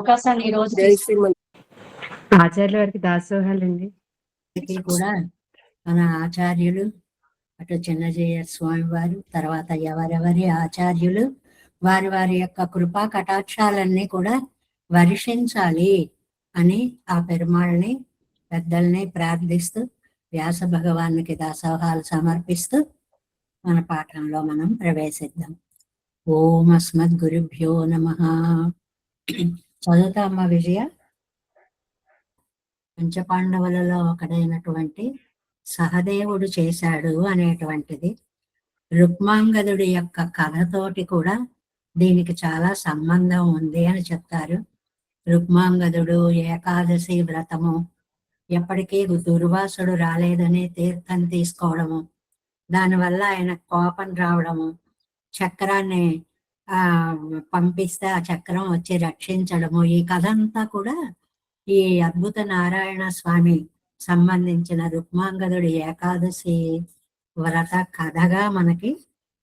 అవకాశాన్ని ఈ రోజు జై శ్రీమన్ ఆచార్యుల వారికి దాసోహాలండి. కూడా మన ఆచార్యులు అటు చిన్నజీయ స్వామి వారు, తర్వాత ఎవరెవరి ఆచార్యులు వారి వారి యొక్క కృపా కటాక్షాలన్నీ కూడా వర్షించాలి అని ఆ పెరుమాళ్ళని పెద్దల్ని ప్రార్థిస్తూ వ్యాస భగవానికి దాసోహాలు సమర్పిస్తూ మన పాఠంలో మనం ప్రవేశిద్దాం. ఓం అస్మద్ గురుభ్యో నమః. చదువుతామా విజయ? పంచపాండవులలో ఒకడైనటువంటి సహదేవుడు చేశాడు అనేటువంటిది రుక్మాంగదుడి యొక్క కథతోటి కూడా దీనికి చాలా సంబంధం ఉంది అని చెప్తారు. రుక్మాంగదుడు ఏకాదశి వ్రతము, ఎప్పటికీ దుర్వాసుడు రాలేదని తీర్థం తీసుకోవడము, దానివల్ల ఆయన కోపం రావడము, చక్రాన్ని పంపిస్తే ఆ చక్రం వచ్చి రక్షించడము, ఈ కథ అంతా కూడా ఈ అద్భుత నారాయణ స్వామి సంబంధించిన రుక్మాంగదుడి ఏకాదశి వ్రత కథగా మనకి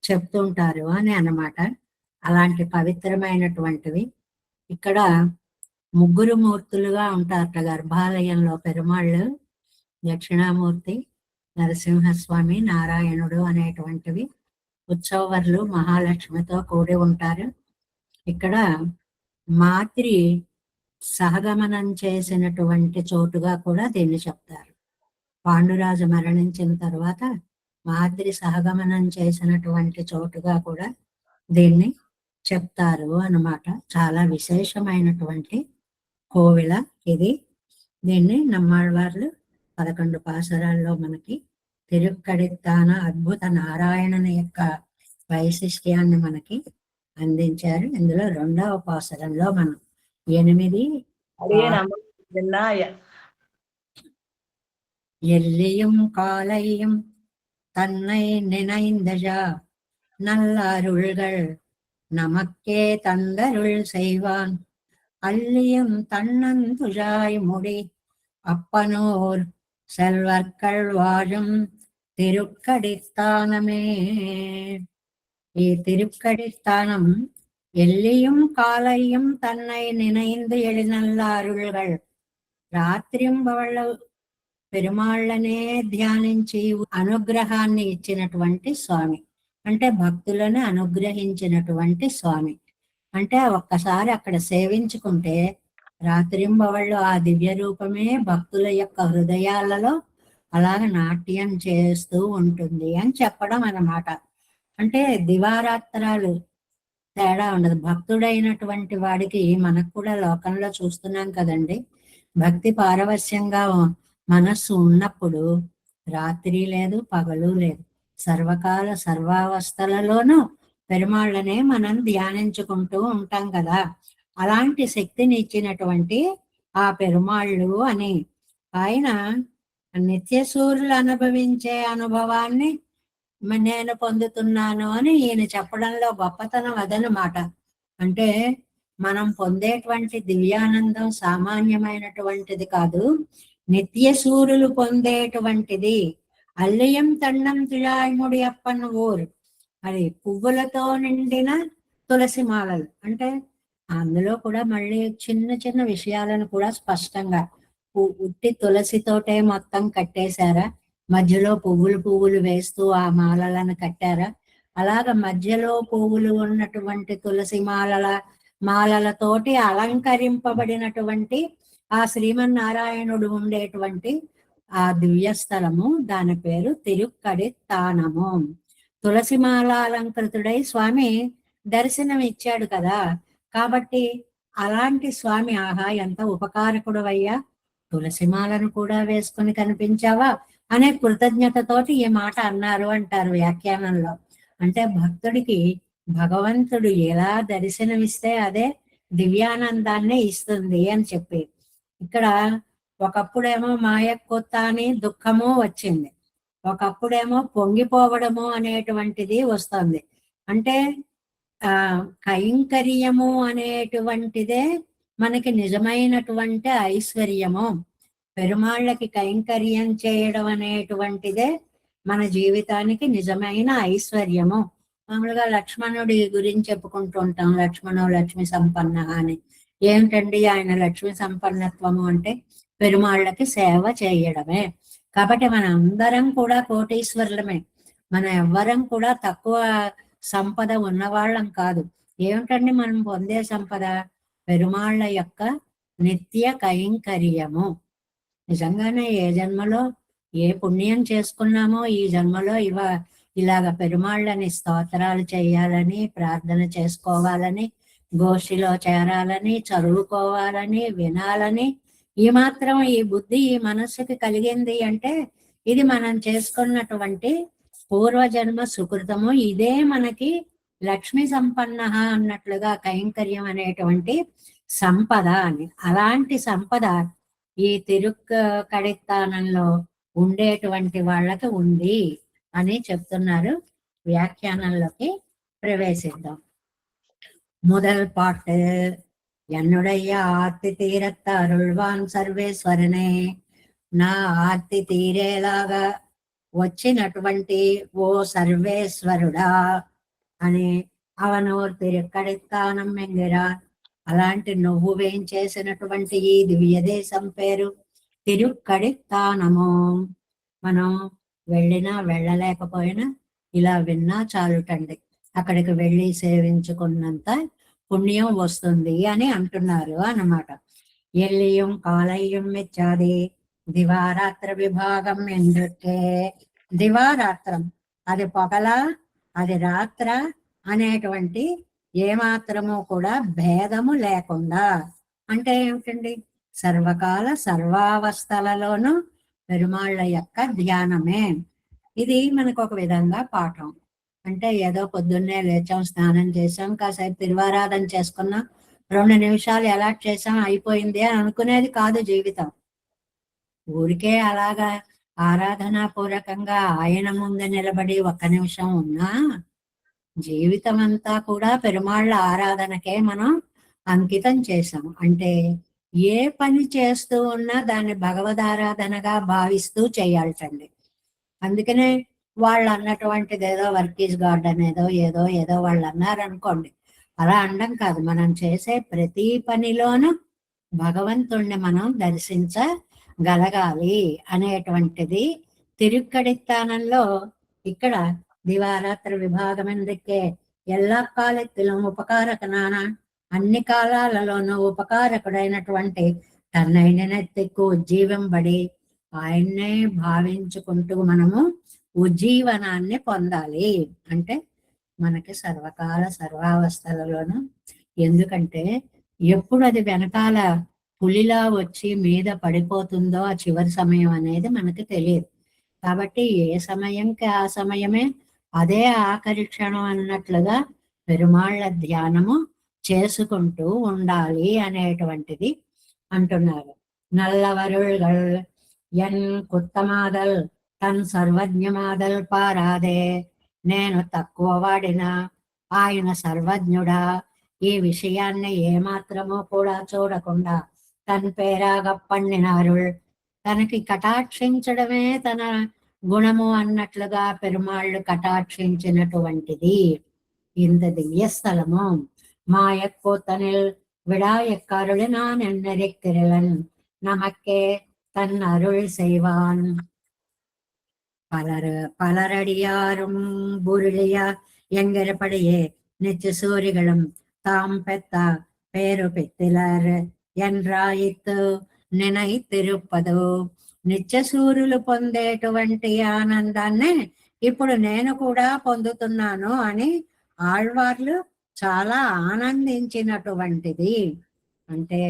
చెప్తుంటారు అని అన్నమాట. అలాంటి పవిత్రమైనటువంటివి ఇక్కడ ముగ్గురు మూర్తులుగా ఉంటారట గర్భాలయంలో పెరుమాళ్ళు. దక్షిణామూర్తి, నరసింహస్వామి, నారాయణుడు అనేటువంటివి ఉత్సవర్లు మహాలక్ష్మితో కూడి ఉంటారు. ఇక్కడ మాద్రి సహగమనం చేసినటువంటి చోటుగా కూడా దీన్ని చెప్తారు. పాండురాజు మరణించిన తర్వాత మాద్రి సహగమనం చేసినటువంటి చోటుగా కూడా దీన్ని చెప్తారు అన్నమాట. చాలా విశేషమైనటువంటి కోవిల ఇది. దీన్ని నమ్మాళ్వార్లు 11 పాసరాల్లో మనకి తిరుక్కడిత్తాన అద్భుత నారాయణుని యొక్క వైశిష్ట్యాన్ని మనకి అందించారు. ఇందులో 2వ పాసరంలో మనం 8 எல்லியும் காலையும் தன்னை நினைந்தஜா நல்லாருள்கள் நமக்கே தந்தருள் செய்வான் அள்ளியும் தன்னந்துழாய் முடி அப்பனோர் செல்வர்கள் வாழும் திருக்கடித்தானமே. ఈ తిరుక్కడిస్తానం ఎల్లిயும் కాలయ్యం తన్నై నినైందు ఎళినల్ల అరుள்கள், రాత్రింబవళ్ళ పెరుమాళ్ళనే ధ్యానించి అనుగ్రహాన్ని ఇచ్చినటువంటి స్వామి, అంటే భక్తులను అనుగ్రహించినటువంటి స్వామి. అంటే ఒక్కసారి అక్కడ సేవించుకుంటే రాత్రింబవళ్ళు ఆ దివ్య రూపమే భక్తుల యొక్క హృదయాలలో అలాగ నాట్యం చేస్తూ ఉంటుంది అని చెప్పడం అన్నమాట. అంటే దివారాత్రాలు తేడా ఉండదు. భక్తుడైనటువంటి వాడికి మనకు కూడా లోకంలో చూస్తున్నాం కదండి, భక్తి పారవశ్యంగా మనస్సు ఉన్నప్పుడు రాత్రి లేదు, పగలు లేదు, సర్వకాల సర్వావస్థలలోనూ పెరుమాళ్ళనే మనం ధ్యానించుకుంటూ ఉంటాం కదా. అలాంటి శక్తిని ఇచ్చినటువంటి ఆ పెరుమాళ్ళు అని ఆయన నిత్య సూర్యులు అనుభవించే అనుభవాన్ని నేను పొందుతున్నాను అని ఈయన చెప్పడంలో గొప్పతనం అదనమాట. అంటే మనం పొందేటువంటి దివ్యానందం సామాన్యమైనటువంటిది కాదు, నిత్య సూర్యులు పొందేటువంటిది. అల్లయం తన్నం తిళాయిముడి అప్పన్ ఊరు, అది పువ్వులతో నిండిన తులసి మాలలు. అంటే అందులో కూడా మళ్ళీ చిన్న చిన్న విషయాలను కూడా స్పష్టంగా ఉట్టి తులసితోటే మొత్తం కట్టేశారా, మధ్యలో పువ్వులు వేస్తూ ఆ మాలలను కట్టారా, అలాగ మధ్యలో పువ్వులు ఉన్నటువంటి తులసి మాలలతోటి అలంకరింపబడినటువంటి ఆ శ్రీమన్నారాయణుడు ఉండేటువంటి ఆ దివ్యస్థలము, దాని పేరు తిరుక్కడిత్తానము. తులసిమాల అలంకృతుడై స్వామి దర్శనం ఇచ్చాడు కదా, కాబట్టి అలాంటి స్వామి ఆహా ఎంత ఉపకారకుడు అయ్యా, తులసిమాలను కూడా వేసుకుని కనిపించావా అనే కృతజ్ఞతతోటి ఈ మాట అన్నారు అంటారు వ్యాఖ్యానంలో. అంటే భక్తుడికి భగవంతుడు ఎలా దర్శనమిస్తే అదే దివ్యానందాన్ని ఇస్తుంది అని చెప్పి, ఇక్కడ ఒకప్పుడేమో మాయకొత్త అని దుఃఖము వచ్చింది, ఒకప్పుడేమో పొంగిపోవడము అనేటువంటిది వస్తుంది. అంటే కైంకర్యము అనేటువంటిదే మనకి నిజమైనటువంటి ఐశ్వర్యము. పెరుమాళ్ళకి కైంకర్యం చేయడం అనేటువంటిదే మన జీవితానికి నిజమైన ఐశ్వర్యము. మామూలుగా లక్ష్మణుడి గురించి చెప్పుకుంటూ ఉంటాం, లక్ష్మణో లక్ష్మి సంపన్న అని. ఏమిటండి ఆయన లక్ష్మీ సంపన్నత్వము అంటే పెరుమాళ్ళకి సేవ చేయడమే. కాబట్టి మన అందరం కూడా కోటీశ్వరులమే. మనం ఎవ్వరం కూడా తక్కువ సంపద ఉన్నవాళ్ళం కాదు. ఏమిటండి మనం పొందే సంపద? పెరుమాళ్ళ యొక్క నిత్య కైంకర్యము. నిజంగానే ఏ జన్మలో ఏ పుణ్యం చేసుకున్నామో ఈ జన్మలో ఇలాగ పెరుమాళ్ళని స్తోత్రాలు చేయాలని, ప్రార్థన చేసుకోవాలని, గోష్ఠిలో చేరాలని, చదువుకోవాలని, వినాలని ఈ మాత్రం ఈ బుద్ధి ఈ మనస్సుకి కలిగింది అంటే ఇది మనం చేసుకున్నటువంటి పూర్వజన్మ సుకృతము. ఇదే మనకి లక్ష్మీ సంపన్న అన్నట్లుగా కైంకర్యం అనేటువంటి సంపద అని. అలాంటి సంపద ఈ తిరుక్కడిత్తానంలో ఉండేటువంటి వాళ్ళకి ఉంది అని చెప్తున్నారు. వ్యాఖ్యానంలోకి ప్రవేశిద్దాం. முதல் பாட்டு என்னுடைய ஆர்த்தி தீரத்த அருள்வான் సర్వేశ్వరనే. నా ఆర్తి తీరేలాగా వచ్చినటువంటి ఓ సర్వేశ్వరుడా అని అవనూర్ తిరుక్కడిత్తానం ఎంగిరార్. అలాంటి నువ్వు వేంచేసినటువంటి ఈ దివ్య దేశం పేరు తిరుక్కడిత్తానము. మనం వెళ్ళినా వెళ్ళలేకపోయినా ఇలా విన్నా చాలుటండి, అక్కడికి వెళ్ళి సేవించుకున్నంత పుణ్యం వస్తుంది అని అంటున్నారు అన్నమాట. ఎల్లియం కాలయ్యం ఇచ్చాది దివారాత్ర విభాగం ఎందుకే. దివారాత్రం అది పొగల అది రాత్ర అనేటువంటి ఏమాత్రము కూడా భేదము లేకుండా. అంటే ఏమిటండి? సర్వకాల సర్వావస్థలలోనూ పెరుమాళ్ళ యొక్క ధ్యానమే. ఇది మనకు ఒక విధంగా పాఠం. అంటే ఏదో పొద్దున్నే లేచాం, స్నానం చేసాం, కాసేపు తిరువారాధన చేసుకున్నాం, 2 నిమిషాలు ఎలా చేసాం అయిపోయింది అని అనుకునేది కాదు జీవితం. ఊరికే అలాగా ఆరాధనా పూర్వకంగా ఆయన ముందు నిలబడి 1 నిమిషం ఉన్నా జీవితం అంతా కూడా పెరుమాళ్ళ ఆరాధనకే మనం అంకితం చేసాం. అంటే ఏ పని చేస్తూ ఉన్నా దాన్ని భగవదారాధనగా భావిస్తూ చేయాల్టండి. అందుకనే వాళ్ళు అన్నటువంటిది ఏదో వర్క్ ఈజ్ గాడ్ అనేదో ఏదో ఏదో వాళ్ళు అన్నారనుకోండి, అలా అనడం కాదు. మనం చేసే ప్రతి పనిలోనూ భగవంతుణ్ణి మనం దర్శించగలగాలి అనేటువంటిది తిరుక్కడిత్తానంలో ఇక్కడ దివారాత్ర విభాగం ఎందుకే ఎల్లా కాలెత్తులం ఉపకారకనాన. అన్ని కాలాలలోనూ ఉపకారకుడైనటువంటి తన్నైన నెత్తికు ఉజ్జీవంబడి ఆయన్నే భావించుకుంటూ మనము ఉజ్జీవనాన్ని పొందాలి. అంటే మనకి సర్వకాల సర్వావస్థలలోనూ, ఎందుకంటే ఎప్పుడు అది వెనకాల పులిలా వచ్చి మీద పడిపోతుందో ఆ చివరి సమయం అనేది మనకి తెలియదు. కాబట్టి ఏ సమయంకి ఆ సమయమే అదే ఆఖరి క్షణం అన్నట్లుగా పెరుమాళ్ళ ధ్యానము చేసుకుంటూ ఉండాలి అనేటువంటిది అంటున్నారు. నల్లవరుள்கள் ఎన్ కుత్తమాదల్ తన్ సర్వజ్ఞమాదల్ పారాదే. నేను తక్కువ వాడినా ఆయన సర్వజ్ఞుడా. ఈ విషయాన్ని ఏమాత్రమో కూడా చూడకుండా తన్ పేరాగ పండినారుள். తనకి కటాక్షించడమే తన గుణము అన్నట్లుగా పెరుమాళ్ళు కటాక్షించినటువంటిది இந்த దివ్య స్థలము. மாயக்கூத்தனில் விடாயக்கருளி நான் என்னிருக்கிறவன் நமக்கே தன் அருள் செய்வான். பலரடியாரும் புருளிய என்கிறபடியே நிச்ச சூரிகளும் தாம் பெத்த பேரு பெத்திலர் என்றாயித்து నినైతిరుపదు. నిత్యసూరులు పొందేటువంటి ఆనందాన్ని ఇప్పుడు నేను కూడా పొందుతున్నాను అని ఆళ్వార్లు చాలా ఆనందించినటువంటిది. అంటే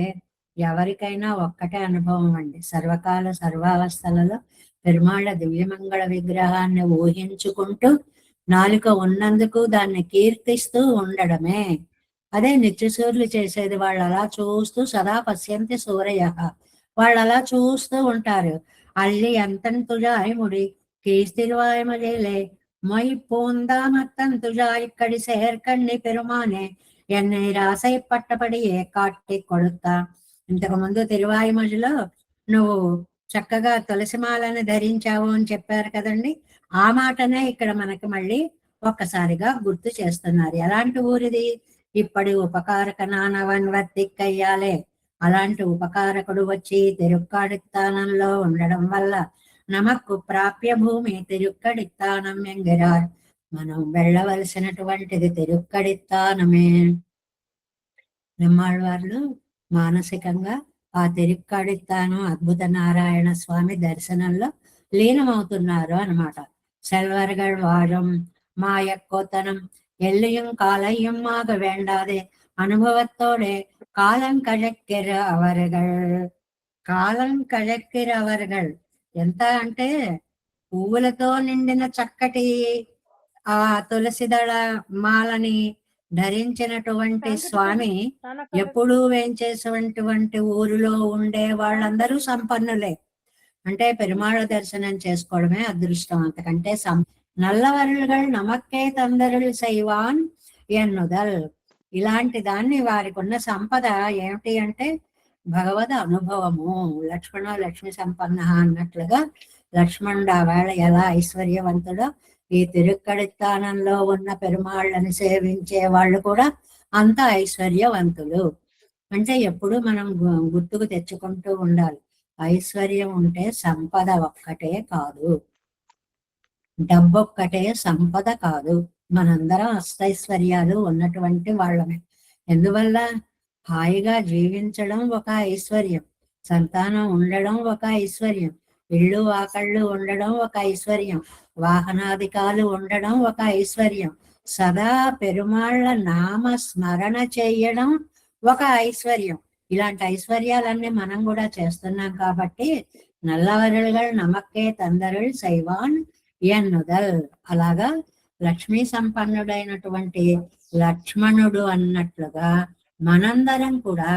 ఎవరికైనా ఒక్కటే అనుభవం అండి. సర్వకాల సర్వావస్థలలో పెరుమాళ్ళ దివ్యమంగళ విగ్రహాన్ని ఊహించుకుంటూ నాలుక ఉన్నందుకు దాన్ని కీర్తిస్తూ ఉండడమే. అదే నిత్యసూరులు చేసేది. వాళ్ళు అలా చూస్తూ సదా పశ్యంతి సూరయ, వాళ్ళు అలా చూస్తూ ఉంటారు. అల్లి ఎంతంతుజాయ్ ముడి కీర్తిరువాయమలేలే మొయ్ పూందామత్తంతుజాయ్ ఇక్కడి సేర్కణ్ణి పెరుమానే ఎన్నై రాసై పట్టపడి ఏ కాట్టి కొడుతా. ఇంతకు ముందు తిరువాయిమొழிలో నువ్వు చక్కగా తులసిమాలను ధరించావు అని చెప్పారు కదండి. ఆ మాటనే ఇక్కడ మనకి మళ్ళీ ఒక్కసారిగా గుర్తు చేస్తున్నారు. ఎలాంటి ఊరిది? ఇప్పటి ఉపకారక నానవన్ వర్తిక్కయ్యాలే. అలాంటి ఉపకారకుడు వచ్చి తిరుక్కాడిత్తానంలో ఉండడం వల్ల నమక్కు ప్రాప్య భూమి తిరుక్కడిత్తానం ఎంగిరార్. మనం వెళ్ళవలసినటువంటిది తిరుక్కడిత్తానమే. నమ్మాళ్ళవార్లు మానసికంగా ఆ తిరుక్కడిత్తానం అద్భుత నారాయణ స్వామి దర్శనంలో లీనమవుతున్నారు అన్నమాట. செல்வர்கள் வாழும் மாயக்கோத்தனம் எல்லையும் காலையும் ஆக வேண்டாதே அனுபவத்தோட కాలం కళక్కిరవర్గల్ ఎంత అంటే పువ్వులతో నిండిన చక్కటి ఆ తులసిదళ మాలని ధరించినటువంటి స్వామి ఎప్పుడూ వేంచేసినటువంటి ఊరిలో ఉండే వాళ్ళందరూ సంపన్నులే. అంటే పెరుమాళ దర్శనం చేసుకోవడమే అదృష్టం, అంతకంటే నల్లవరులుగా నమక్కే తందరులు శైవాన్ ఎన్నుదల్. ఇలాంటి దాన్ని వారికి ఉన్న సంపద ఏమిటి అంటే భగవద్ అనుభవము. లక్ష్మీ సంపన్న అన్నట్లుగా లక్ష్మణుడు ఆ వేళ ఎలా ఐశ్వర్యవంతుడో ఈ తిరుక్కడిత్తానంలో ఉన్న పెరుమాళ్ళని సేవించే వాళ్ళు కూడా అంత ఐశ్వర్యవంతులు. అంటే ఎప్పుడు మనం గుర్తుకు తెచ్చుకుంటూ ఉండాలి, ఐశ్వర్యం ఉంటే సంపద ఒక్కటే కాదు, డబ్బొక్కటే సంపద కాదు. మనందరం అష్టైశ్వర్యాలు ఉన్నటువంటి వాళ్ళమే. ఎందువల్ల హాయిగా జీవించడం ఒక ఐశ్వర్యం, సంతానం ఉండడం ఒక ఐశ్వర్యం, ఇళ్ళు వాకళ్ళు ఉండడం ఒక ఐశ్వర్యం, వాహనాధికాలు ఉండడం ఒక ఐశ్వర్యం, సదా పెరుమాళ్ళ నామ స్మరణ చేయడం ఒక ఐశ్వర్యం. ఇలాంటి ఐశ్వర్యాలన్నీ మనం కూడా చేస్తున్నాం కాబట్టి నల్లవరులుగా నమక్కే తందరులు శైవాన్ ఎన్నుదల్. అలాగా లక్ష్మీ సంపన్నుడైనటువంటి లక్ష్మణుడు అన్నట్లుగా మనందరం కూడా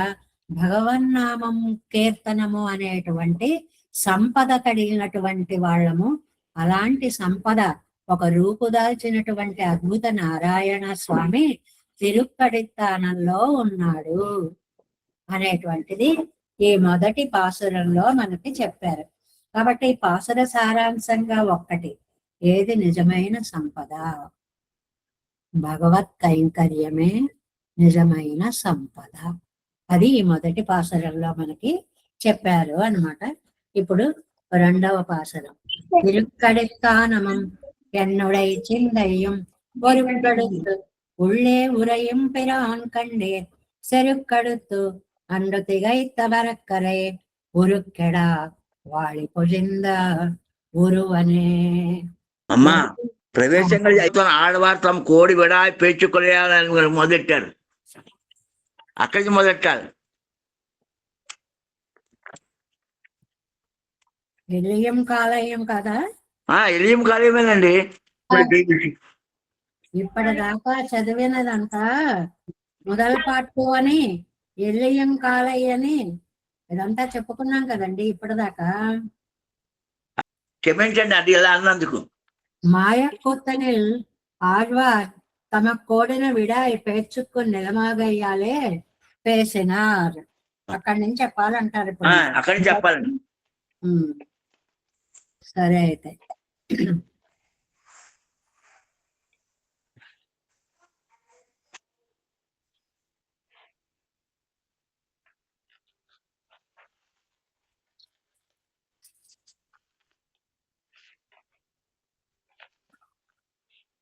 భగవన్నామం కీర్తనము అనేటువంటి సంపద కలిగినటువంటి వాళ్ళము. అలాంటి సంపద ఒక రూపుదాల్చినటువంటి అద్భుత నారాయణ స్వామి తిరుక్కడిత్తానంలో ఉన్నాడు అనేటువంటిది ఈ మొదటి పాసురంలో మనకి చెప్పారు. కాబట్టి ఈ పాసుర సారాంశంగా ఒక్కటి, ఏది నిజమైన సంపద? భగవత్ కైంకర్యమే నిజమైన సంపద. అది ఈ మొదటి పాసురంలో మనకి చెప్పారు అన్నమాట. ఇప్పుడు రెండవ పాసురం. తిరుక్కడిత్తానమం ఎన్నుడై చిందయ్యం ఒరుక్కడుత్తు உள்ளே உரையும் பிரான் கண்டே செருக்கடுத்து அன்று திகைத்த வரக்கரை உருக்கெடா வாழி பொழிந்த ஒருவனே. అమ్మా, ప్రవేశంగా అయిపోయిన ఆడవారు తమ కోడి విడాయి పేర్చుకోలేదని మొదలెట్టారు. అక్కడికి మొదలెట్టారు. ఎలియం కాలయం కదా? ఎలియం కాలయమేనండి. ఇప్పటిదాకా చదివినదంతా మొదల పాటు అని ఎలియం కాలయ్య అని ఇదంతా చెప్పుకున్నాం కదండి ఇప్పటిదాకా. క్షమించండి అది ఇలా అన్నందుకు. మాయக்கூத்தனில் ஆழ்வார் తమ కోడిన విడాయి పేర్చుకు నిలమాగయ్యాలే పేసినార్. అక్కడి నుంచి చెప్పాలంటారు ఇప్పుడు. అక్కడి నుంచి చెప్పాలండి. సరే అయితే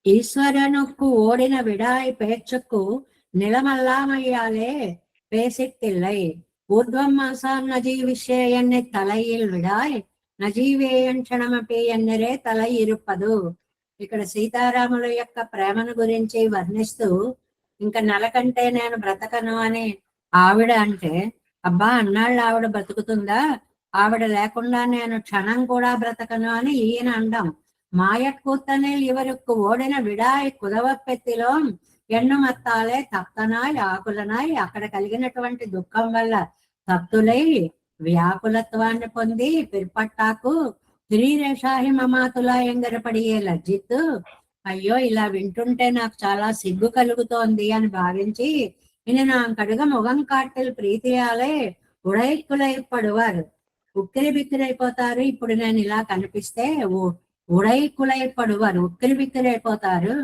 ஈஸ்வரனுக்கு ஓடின விடாய் பேச்சுக்கு நிலமல்லாமையாலே பேசித்தில்லை. ஊர்துவம் மாசாம் நஜீவிஷே என்னை தலையில் విడాయ్ నజీవేయం క్షణమపి ఎన్నరే తల ఇరుపదు. ఇక్కడ సీతారాముల యొక్క ప్రేమను గురించి వర్ణిస్తూ ఇంకా నెల కంటే నేను బ్రతకను అని ఆవిడ అంటే, అబ్బా అన్నాళ్ళు ఆవిడ బ్రతుకుతుందా, ఆవిడ లేకుండా నేను క్షణం కూడా బ్రతకను అని ఈయన అండం. మాయக்கூத்தனில் ఇవருக்கு ఓడిన విడాయ్ కుదవపెత్తిలో ఎన్నుమత్తాలే తప్తనాయ్ ఆకులనాయ్. అక్కడ కలిగినటువంటి దుఃఖం వల్ల తప్తులై వ్యాకులత్వాన్ని పొంది పిర్పట్టాకు శ్రీరేషాహి మమాతులా ఎంగరపడియే లజ్జిత్తు. అయ్యో ఇలా వింటుంటే నాకు చాలా సిగ్గు కలుగుతోంది అని భావించి ఇని నా కడుగ ముఖం కాట్టెలు ప్రీతియాలే ఉడైక్కులైపడువారు, ఉక్కిరి బిక్కిరైపోతారు. ఇప్పుడు నేను ఇలా కనిపిస్తే ఉడైక్కులైపడువారు, ఉక్కిరి బిక్కిరైపోతారు.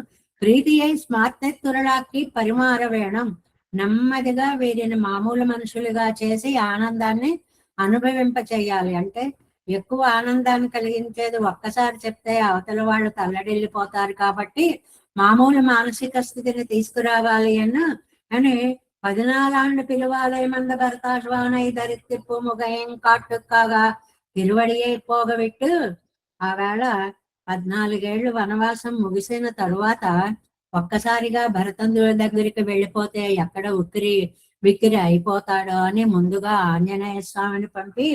ప్రీతి అయి స్మార్తెత్తురలాక్కి పరిమార వేణం నెమ్మదిగా వీరిని మామూలు మనుషులుగా చేసి ఆనందాన్ని అనుభవింప చేయాలి. అంటే ఎక్కువ ఆనందాన్ని కలిగించేది ఒక్కసారి చెప్తే అవతల వాళ్ళు తల్లడిల్లిపోతారు కాబట్టి మామూలు మానసిక స్థితిని తీసుకురావాలి అని 14 పిలువాలై మంద భర్తాశ్వానై ధరిత్తిప్పు ముగయం కాట్టుకాగా తిరువడియై పోగవిట్టు ఆ వేళ 14 ఏళ్ళు వనవాసం ముగిసిన తరువాత ఒక్కసారిగా భరతంతుడి దగ్గరికి వెళ్ళిపోతే ఎక్కడ ఉక్కిరి విక్కిరి అయిపోతాడో అని ముందుగా ఆంజనేయ స్వామిని పంపి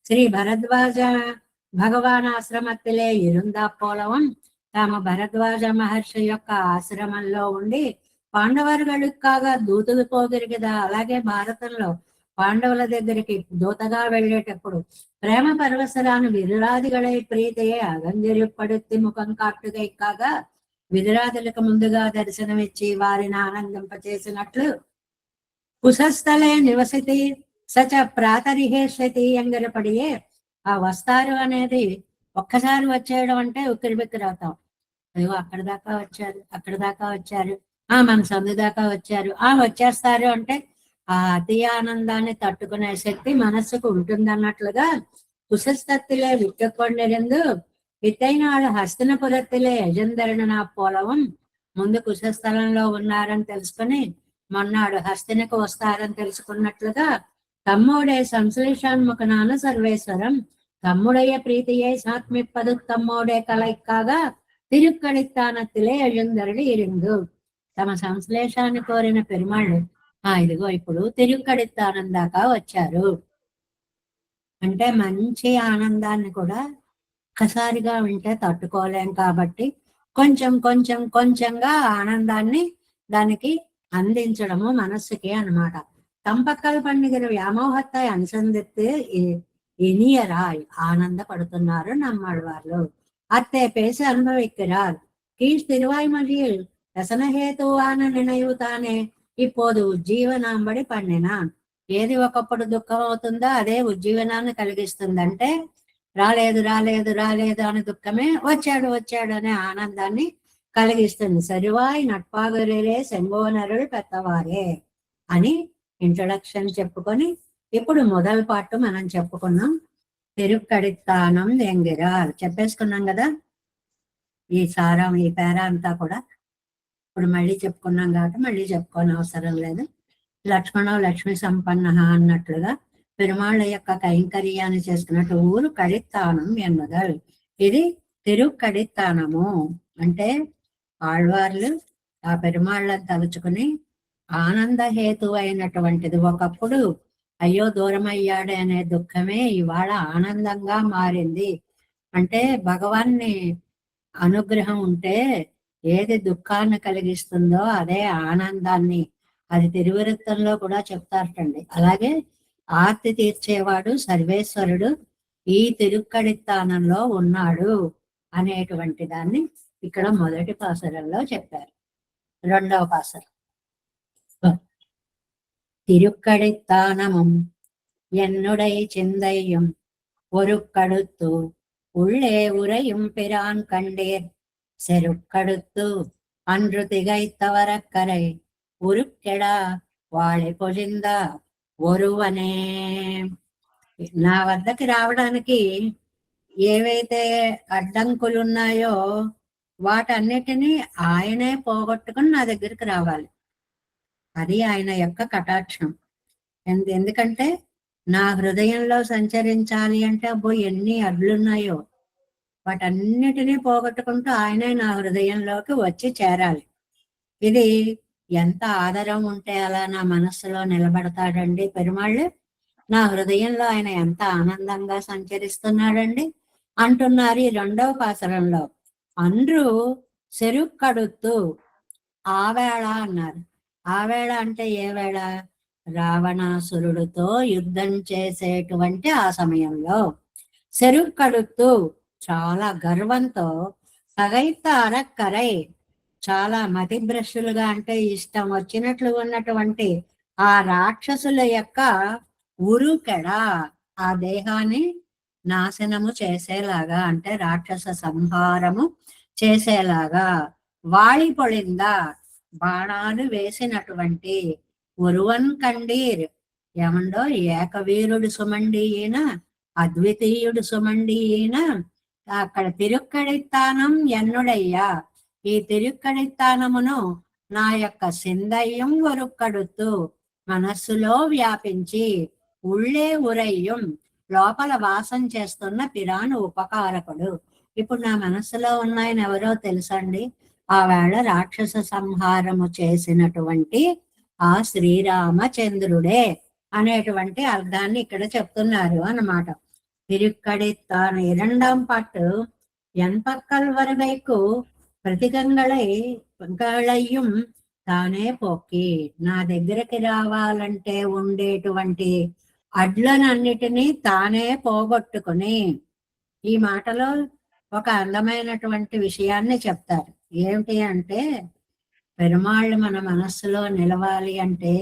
శ్రీ భరద్వాజ భగవాన్ ఆశ్రమத்திலே ఇరుందా పోలవం తామ భరద్వాజ మహర్షి యొక్క ఆశ్రమంలో ఉండి పాండవர்களுக்காக దూతలు పోగిరి కదా. అలాగే భారతంలో పాండవుల దగ్గరికి దూతగా వెళ్ళేటప్పుడు ప్రేమ పరవశరాను విరురాదిగళై ప్రీతయే అగంజరిపడుత్తి ముఖం కాట్టుగైకాగ విదురాదులకు ముందుగా దర్శనమిచ్చి వారిని ఆనందింపచేసినట్లు కుశస్థలే నివసితి సచ ప్రాతరిహేషతి ఎంగరపడియే ఆ వస్తారు అనేది ఒక్కసారి వచ్చేయడం అంటే ఉక్కిరి బిక్కిరి అవుతాం. అయ్యో అక్కడ దాకా వచ్చారు మన సందు దాకా వచ్చారు వచ్చేస్తారు అంటే ఆ అతి ఆనందాన్ని తట్టుకునే శక్తి మనస్సుకు ఉంటుందన్నట్లుగా కుశస్థత్తిలే విట్టుకొండెందు విత్తైనాడు హస్తినపురత్తిలే యజంధరుడు నా పోలవం ముందు కుశస్థలంలో ఉన్నారని తెలుసుకుని మొన్నాడు హస్తినకు వస్తారని తెలుసుకున్నట్లుగా తమ్ముడే సంశ్లేషాన్ముఖనాను సర్వేశ్వరం తమ్ముడయ్య ప్రీతియే సాత్మిప్పదు తమ్ముడే కలైక్కాగా తిరుక్కడిత్తానత్తిలే యజంధరుడు ఇరిందు. తమ సంశ్లేషాన్ని కోరిన పెరుమాళ్ళు ఇదిగో ఇప్పుడు తిరుక్కడిత్తానం దాకా వచ్చారు అంటే మంచి ఆనందాన్ని కూడా ఒక్కసారిగా వింటే తట్టుకోలేం కాబట్టి కొంచెంగా ఆనందాన్ని దానికి అందించడము మనస్సుకి అన్నమాట. తంపక్కల పండుగ వ్యామోహత్తాయి అనుసంధిస్తే ఇనియరాయ్ ఆనందపడుతున్నారు நம்மாழ்வார்கள். அத்தை பேச அனுபவிக்கிறார். கீழ் திருவாய்மொழியில் ரசனஹேதுவான நினைவுతానే இப்போது ఉజ్జీవనాంబడి పండినాన్. ఏది ఒకప్పుడు దుఃఖం అవుతుందో అదే ఉజ్జీవనాన్ని కలిగిస్తుందంటే రాలేదు అనే దుఃఖమే వచ్చాడు అనే ఆనందాన్ని కలిగిస్తుంది. సరివాయి నట్పాగురే శంభోనరుడు పెద్దవారే అని ఇంట్రొడక్షన్ చెప్పుకొని ఇప్పుడు మొదటి పార్ట్ మనం చెప్పుకున్నాం. తిరుక్కడిత్తానం ఎంగిరార్ చెప్పేసుకున్నాం కదా. ఈ సారం ఈ పేరా అంతా కూడా ఇప్పుడు మళ్ళీ చెప్పుకున్నాం కాబట్టి మళ్ళీ చెప్పుకోని అవసరం లేదు. లక్ష్మీ సంపన్న అన్నట్లుగా పెరుమాళ్ళ యొక్క కైంకర్యాన్ని చేసుకున్నట్టు ఊరు కడిత్తానం ఎన్నదల్. ఇది తిరుక్కడిత్తానము అంటే ఆళ్వార్లు ఆ పెరుమాళ్ళని తలుచుకుని ఆనందహేతు అయినటువంటిది. ఒకప్పుడు అయ్యో దూరం అయ్యాడే అనే దుఃఖమే ఇవాళ ఆనందంగా మారింది. అంటే భగవాన్ని అనుగ్రహం ఉంటే ఏది దుఃఖాన్ని కలిగిస్తుందో అదే ఆనందాన్ని, అది తిరువృత్తంలో కూడా చెప్తారటండి. అలాగే ఆర్తి తీర్చేవాడు సర్వేశ్వరుడు ఈ తిరుక్కడిత్తానంలో ఉన్నాడు అనేటువంటి దాన్ని ఇక్కడ మొదటి పాసురంలో చెప్పారు. రెండవ పాసురం తిరుక్కడిత్తానముం ఎన్నుడై చిందయ్యం ఒరుక్కడుత్తు உள்ளே உரையும் பிரான் கண்டேர் செருக்கடுத்து அன்று திகைத்தவரக்கரை உருக்கெடா వాళి పొజిందా ఒరువనే. నా వద్దకి రావడానికి ఏవైతే అడ్డంకులు ఉన్నాయో వాటన్నిటినీ ఆయనే పోగొట్టుకుని నా దగ్గరికి రావాలి. అది ఆయన యొక్క కటాక్షం. ఎందుకంటే నా హృదయంలో సంచరించాలి అంటే అబ్బో ఎన్ని అడ్లున్నాయో వాటన్నిటినీ పోగొట్టుకుంటూ ఆయనే నా హృదయంలోకి వచ్చి చేరాలి. ఇది ఎంత ఆదరం ఉంటే అలా నా మనస్సులో నిలబడతాడండి పెరుమాళ్ళు. నా హృదయంలో ఆయన ఎంత ఆనందంగా సంచరిస్తున్నాడండి అంటున్నారు ఈ రెండవ పాసరంలో. అండ్రు సెరుక్కడుతూ ఆవేళ అన్నారు. ఆవేళ అంటే ఏ వేళ? రావణాసురుడితో యుద్ధం చేసేటువంటి ఆ సమయంలో సెరుక్కడుతూ చాలా గర్వంతో పగైత అరక్కరై చాలా మతిభ్రష్టులుగా అంటే ఇష్టం వచ్చినట్లు ఉన్నటువంటి ఆ రాక్షసుల యొక్క ఉరుకెడ ఆ దేహాన్ని నాశనము చేసేలాగా అంటే రాక్షస సంహారము చేసేలాగా వాళి పొళిందా బాణాలు వేసినటువంటి ఒరువన్ కండీర్. ఏమండో ఏకవీరుడు సుమండి ఈయన, అద్వితీయుడు సుమండి ఈయన. అక్కడ తిరుక్కడిత్తానం ఎన్నుడయ్యా, ఈ తిరుక్కడిత్తానమును నా యొక్క సిందయ్యం ఒరుక్కడుతూ మనస్సులో వ్యాపించి, ఉళ్ళే ఉరయ్యం లోపల వాసం చేస్తున్న పిరాను ఉపకారకుడు. ఇప్పుడు నా మనస్సులో ఉన్నాయన ఎవరో తెలుసండి? ఆవేళ రాక్షస సంహారము చేసినటువంటి ఆ శ్రీరామచంద్రుడే అనేటువంటి అర్థాన్ని ఇక్కడ చెప్తున్నారు అన్నమాట. తిరుక్కడిత్తాను 2ஆம் பாட்டு என் பக்கல் வரவைக்கு ప్రతిగంగళయ్యం తానే పోకి. నా దగ్గరికి రావాలంటే ఉండేటువంటి అడ్లనన్నిటినీ తానే పోగొట్టుకుని. ఈ మాటలో ఒక అందమైనటువంటి విషయాన్ని చెప్తారు. ఏమిటి అంటే, పెరుమాళ్ళు మన మనస్సులో నిలవాలి అంటే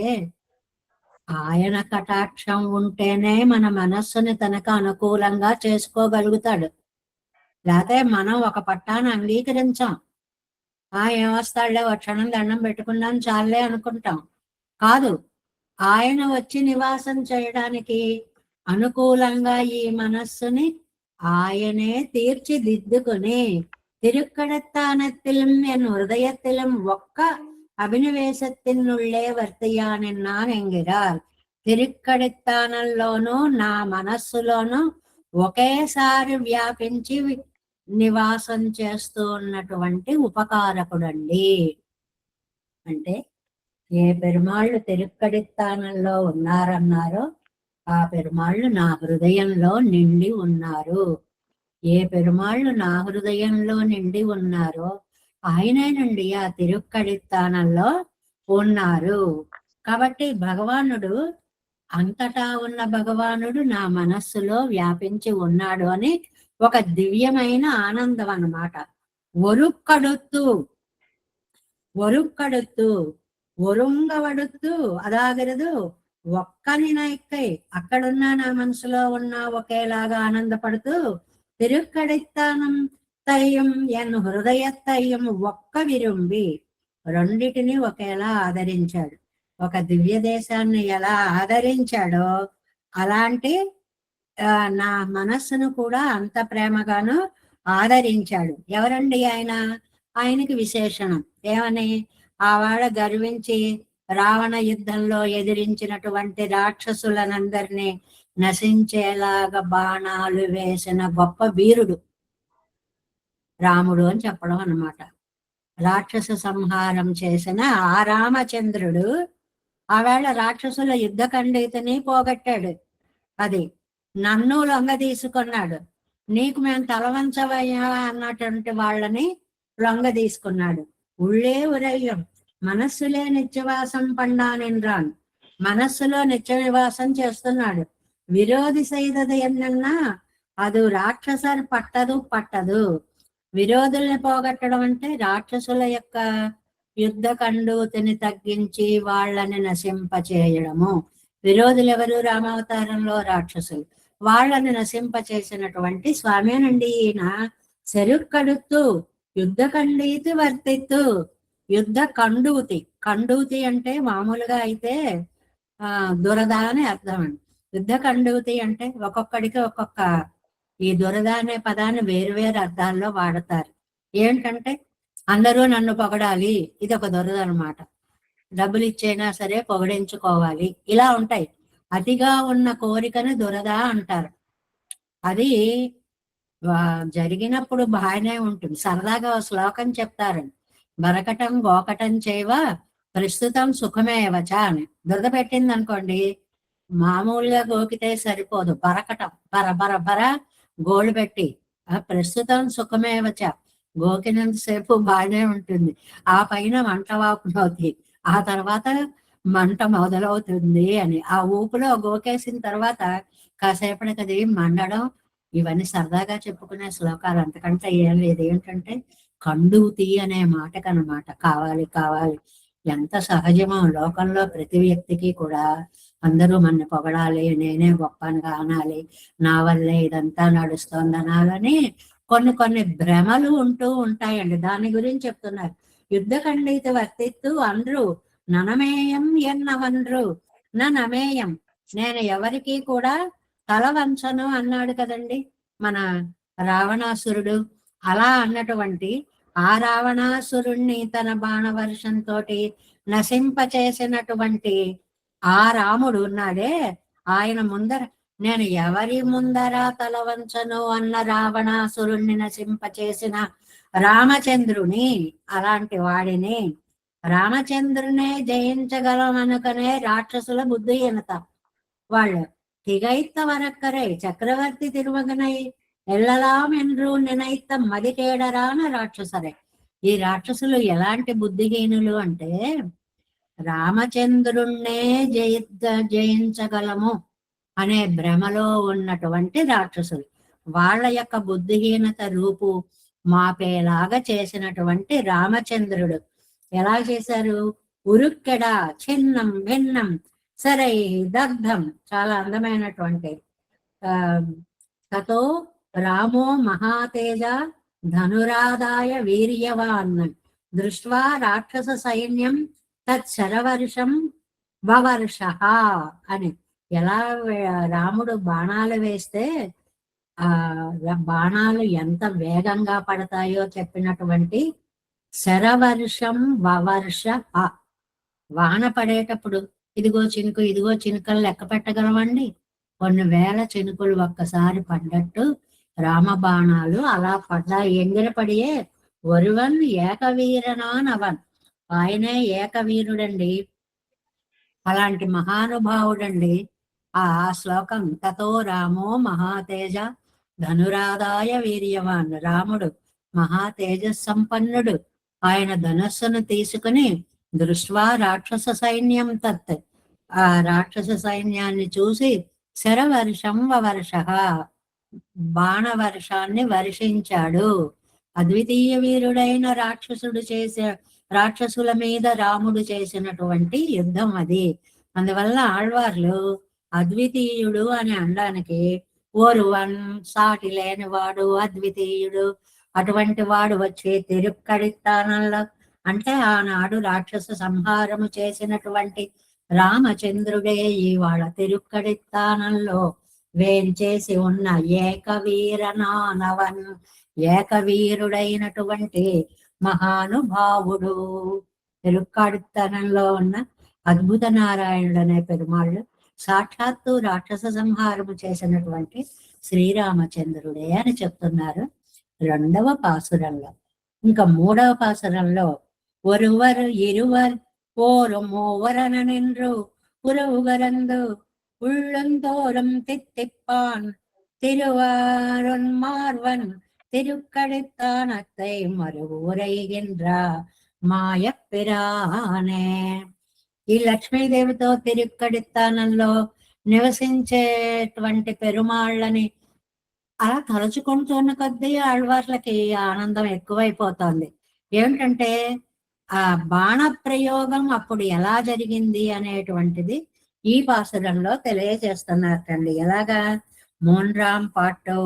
ఆయన కటాక్షం ఉంటేనే మన మనస్సుని తనకు అనుకూలంగా చేసుకోగలుగుతాడు. లేకపోతే మనం ఒక పట్టాన్ని అంగీకరించాం. ఏమొస్తాడులే, ఒక క్షణం దండం పెట్టుకున్నాం చాలే అనుకుంటాం. కాదు, ఆయన వచ్చి నివాసం చేయడానికి అనుకూలంగా ఈ మనస్సుని ఆయనే తీర్చిదిద్దుకుని, తిరుక్కడత్తానత్తిలం ఎన్ హృదయత్తిలం ఒక్క అభినవేశత్తిన్నుళ్ళే వర్తయానెన్నాన్ ఎంగిరార్. తిరుక్కడిత్తానంలోనూ నా మనస్సులోనూ ఒకేసారి వ్యాపించి నివాసం చేస్తూ ఉన్నటువంటి ఉపకారకుడండి. అంటే ఏ పెరుమాళ్ళు తిరుక్కడిత్తానంలో ఉన్నారన్నారో ఆ పెరుమాళ్ళు నా హృదయంలో నిండి ఉన్నారు. ఏ పెరుమాళ్ళు నా హృదయంలో నిండి ఉన్నారో ఆయనేనండి ఆ తిరుక్కడిత్తానంలో ఉన్నారు. కాబట్టి భగవానుడు, అంతటా ఉన్న భగవానుడు నా మనస్సులో వ్యాపించి ఉన్నాడు అని ఒక దివ్యమైన ఆనందం అన్నమాట. ఒరుక్కడుతూ ఒరుంగవడుతూ అదాగరదు ఒక్కని నైక్కై. అక్కడున్నా నా మనసులో ఉన్నా ఒకేలాగా ఆనందపడుతూ, తిరుక్కడిత్తానం తయ్యం ఎన్ హృదయత్తయ్యం ఒక్క విరుంబి. రెండిటిని ఒకేలా ఆదరించాడు. ఒక దివ్య దేశాన్ని ఎలా ఆదరించాడో అలాంటి నా మనస్సును కూడా అంత ప్రేమగాను ఆదరించాడు. ఎవరండి ఆయన? ఆయనకి విశేషణం ఏమని? ఆవాడ గర్వించి రావణ యుద్ధంలో ఎదిరించినటువంటి రాక్షసులనందరినీ నశించేలాగా బాణాలు వేసిన గొప్ప వీరుడు రాముడు అని చెప్పడం అన్నమాట. రాక్షస సంహారం చేసిన ఆ రామచంద్రుడు ఆవేళ రాక్షసుల యుద్ధ ఖండితని పోగొట్టాడు. అది నన్ను లొంగ తీసుకున్నాడు. నీకు మేము తలవంచవయ్యా అన్నటువంటి వాళ్ళని లొంగ తీసుకున్నాడు. ఉళ్ళే ఉరయ్యం మనస్సులే నిత్యవాసం పండానిన్రాన్. మనస్సులో నిత్య నివాసం చేస్తున్నాడు. విరోధి సైదది ఎన్నన్నా అది రాక్షసర్ పట్టదు. విరోధుల్ని పోగొట్టడం అంటే రాక్షసుల యొక్క యుద్ధ కండూతిని తగ్గించి వాళ్ళని నశింపచేయడము. విరోధులు ఎవరు? రామావతారంలో రాక్షసులు. వాళ్ళని నశింపచేసినటువంటి స్వామేనండి ఈయన. సెరుక్కడుతూ యుద్ధ ఖండీతి వర్తిత్తు. యుద్ధ కండూతి అంటే మామూలుగా అయితే దురద అని అర్థం అండి. యుద్ధ కండూతి అంటే ఒక్కొక్కడికి ఒక్కొక్క ఈ దురద అనే పదాన్ని వేరు అర్థాల్లో వాడతారు. ఏంటంటే అందరూ నన్ను పొగడాలి, ఇది ఒక దురద అనమాట. డబ్బులు ఇచ్చైనా సరే పొగడించుకోవాలి, ఇలా ఉంటాయి. అతిగా ఉన్న కోరికను దురద అంటారు. అది జరిగినప్పుడు బాగానే ఉంటుంది. సరదాగా శ్లోకం చెప్తారండి. బరకటం గోకటం చేయవ ప్రస్తుతం సుఖమేవచ అని. దురద పెట్టింది అనుకోండి, మామూలుగా గోకితే సరిపోదు, బరకటం బర గోళ్ళు పెట్టి ప్రస్తుతం సుఖమేవచ గోకినంతసేపు బాగానే ఉంటుంది. ఆ పైన మంట వాపునవుతుంది, ఆ తర్వాత మంట మొదలవుతుంది అని. ఆ ఊపులో గోకేసిన తర్వాత కాసేపటికి అది మండడం, ఇవన్నీ సరదాగా చెప్పుకునే శ్లోకాలు, అంతకంటే ఏం లేదు. ఏంటంటే కండూతి అనే మాటకనమాట కావాలి. ఎంత సహజమో లోకంలో ప్రతి వ్యక్తికి కూడా అందరూ మన పొగడాలి, నేనే గొప్పగా అనాలి, నా వల్లే ఇదంతా నడుస్తోంది అనాలని కొన్ని భ్రమలు ఉంటూ ఉంటాయండి. దాని గురించి చెప్తున్నారు. యుద్ధ ఖండిత వర్తిత్తు అందరూ ననమేయం ఎన్నవన్రు ననమేయం, నేను ఎవరికి కూడా తల వంచను అన్నాడు కదండి మన రావణాసురుడు. అలా అన్నటువంటి ఆ రావణాసురుణ్ణి తన బాణవర్షంతో నశింపచేసినటువంటి ఆ రాముడు ఉన్నాడే, ఆయన ముందర నేను ఎవరి ముందర తల వంచను అన్న రావణాసురుణ్ణి నశింపచేసిన రామచంద్రుని, అలాంటి వాడిని రామచంద్రునే జయించగలమనుకనే రాక్షసుల బుద్ధిహీనత. వాళ్ళు திகைத்த வரக்கரை சக்கரவர்த்தி திருமகனை ఎల్లలాం என்று నినైత మదికేడరాన రాక్షసరే. ఈ రాక్షసులు ఎలాంటి బుద్ధిహీనులు అంటే రామచంద్రుణ్ణే జయించగలము అనే భ్రమలో ఉన్నటువంటి రాక్షసులు. వాళ్ళ యొక్క బుద్ధిహీనత రూపు మాపేలాగా చేసినటువంటి రామచంద్రుడు ఎలా చేశారు? ఉరుక్కెడ చిన్నం భిన్నం సరై దగ్ధం, చాలా అందమైనటువంటి తతో రామో మహాతేజ ధనురాదాయ వీర్యవాన్ దృష్ట్వా రాక్షస సైన్యం తత్శరవర్షం వవర్ష అని. ఎలా రాముడు బాణాలు వేస్తే ఆ బాణాలు ఎంత వేగంగా పడతాయో చెప్పినటువంటి శరవర్షం వవర్ష. వాన పడేటప్పుడు ఇదిగో చినుకు ఇదిగో చినుకలు లెక్క పెట్టగలవండి? కొన్ని వేల చినుకులు ఒక్కసారి పడ్డట్టు రామ బాణాలు అలా పడ్డాయి. ఎంగిరపడియే ఒరువన్ ఏకవీరనానవన్, ఆయనే ఏకవీరుడండి, అలాంటి మహానుభావుడండి. ఆ శ్లోకం తతో రామో మహాతేజ ధనురాదాయ వీర్యవాన్, రాముడు మహా తేజస్సంపన్నుడు, ఆయన ధనస్సును తీసుకుని దృష్ట్వా రాక్షస సైన్యం తత్, ఆ రాక్షస సైన్యాన్ని చూసి శరవర్షం వవర్ష, బాణవర్షాన్ని వర్షించాడు. అద్వితీయ వీరుడైన రాక్షసుల మీద రాముడు చేసినటువంటి యుద్ధం అది. అందువల్ల ఆళ్వార్లు అద్వితీయుడు అని అనడానికి ఓరువన్, సాటి లేనివాడు, అద్వితీయుడు, అటువంటి వాడు వచ్చే తిరుక్కడితానంలో అంటే ఆనాడు రాక్షస సంహారము చేసినటువంటి రామచంద్రుడే ఇవాళ తిరుక్కడితానంలో వేంచేసి ఉన్న ఏకవీరనానవన్, ఏకవీరుడైనటువంటి మహానుభావుడు. తిరుక్కడితానంలో ఉన్న అద్భుత నారాయణుడు అనే పెరుమాళ్ళు సాక్షాత్తు రాక్షస సంహారము చేసినటువంటి శ్రీరామచంద్రుడే అని చెప్తున్నారు 2వ పాసురంలో. ఇంకా 3వ పాసురంలో ఒరువరు ఇరువర్ పోరు మూవరన నిన్రు ఉరువుగరందు உள்ளந்தோறும் தித்திப்பான் திருவாரொன்மார்வன் திருக்கடித்தானத்தை మరువురైగిன்ற మాయపిరానే. ఈ లక్ష్మీదేవితో తిరుక్కడితానంలో నివసించేటువంటి పెరుమాళ్ళని అలా తలుచుకుంటున్న కొద్దీ ఆళ్వార్లకి ఆనందం ఎక్కువైపోతుంది. ఏమిటంటే ఆ బాణ ప్రయోగం అప్పుడు ఎలా జరిగింది అనేటువంటిది ఈ పాసురంలో తెలియజేస్తున్నారండి. ఎలాగా? 3ஆம் పాటు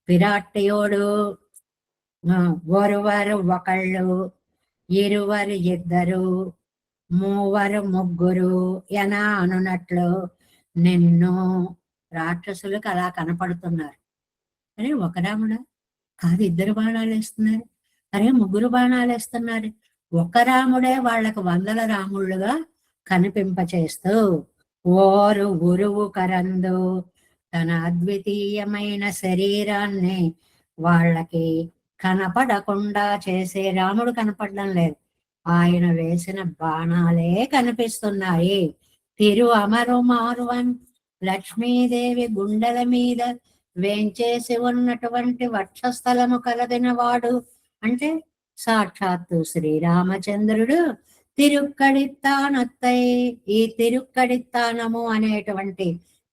పిరాట్టియోడు ఒరువరు ఒకళ్ళు, ఇరువరు ఇద్దరు, మూవరు ముగ్గురు ఎనా అనున్నట్లు నిన్ను రాక్షసులకు అలా కనపడుతున్నారు. అరే ఒక రాముడా కాదు, 2 బాణాలు వేస్తున్నారు, అరే 3 బాణాలు వేస్తున్నారు. ఒక రాముడే వాళ్ళకు 100 రాముళ్ళుగా కనిపింపచేస్తూ ఓరు ఉరువు కరందు తన అద్వితీయమైన శరీరాన్ని వాళ్ళకి కనపడకుండా చేసే రాముడు కనపడడం లేదు, ఆయన వేసిన బాణాలే కనిపిస్తున్నాయి. తిరు అమరు మారువన్, లక్ష్మీదేవి గుండెల మీద వేంచేసి ఉన్నటువంటి వక్షస్థలము కలిగిన వాడు అంటే సాక్షాత్తు శ్రీరామచంద్రుడు. తిరుక్కడితానత్తై, ఈ తిరుక్కడితానము అనేటువంటి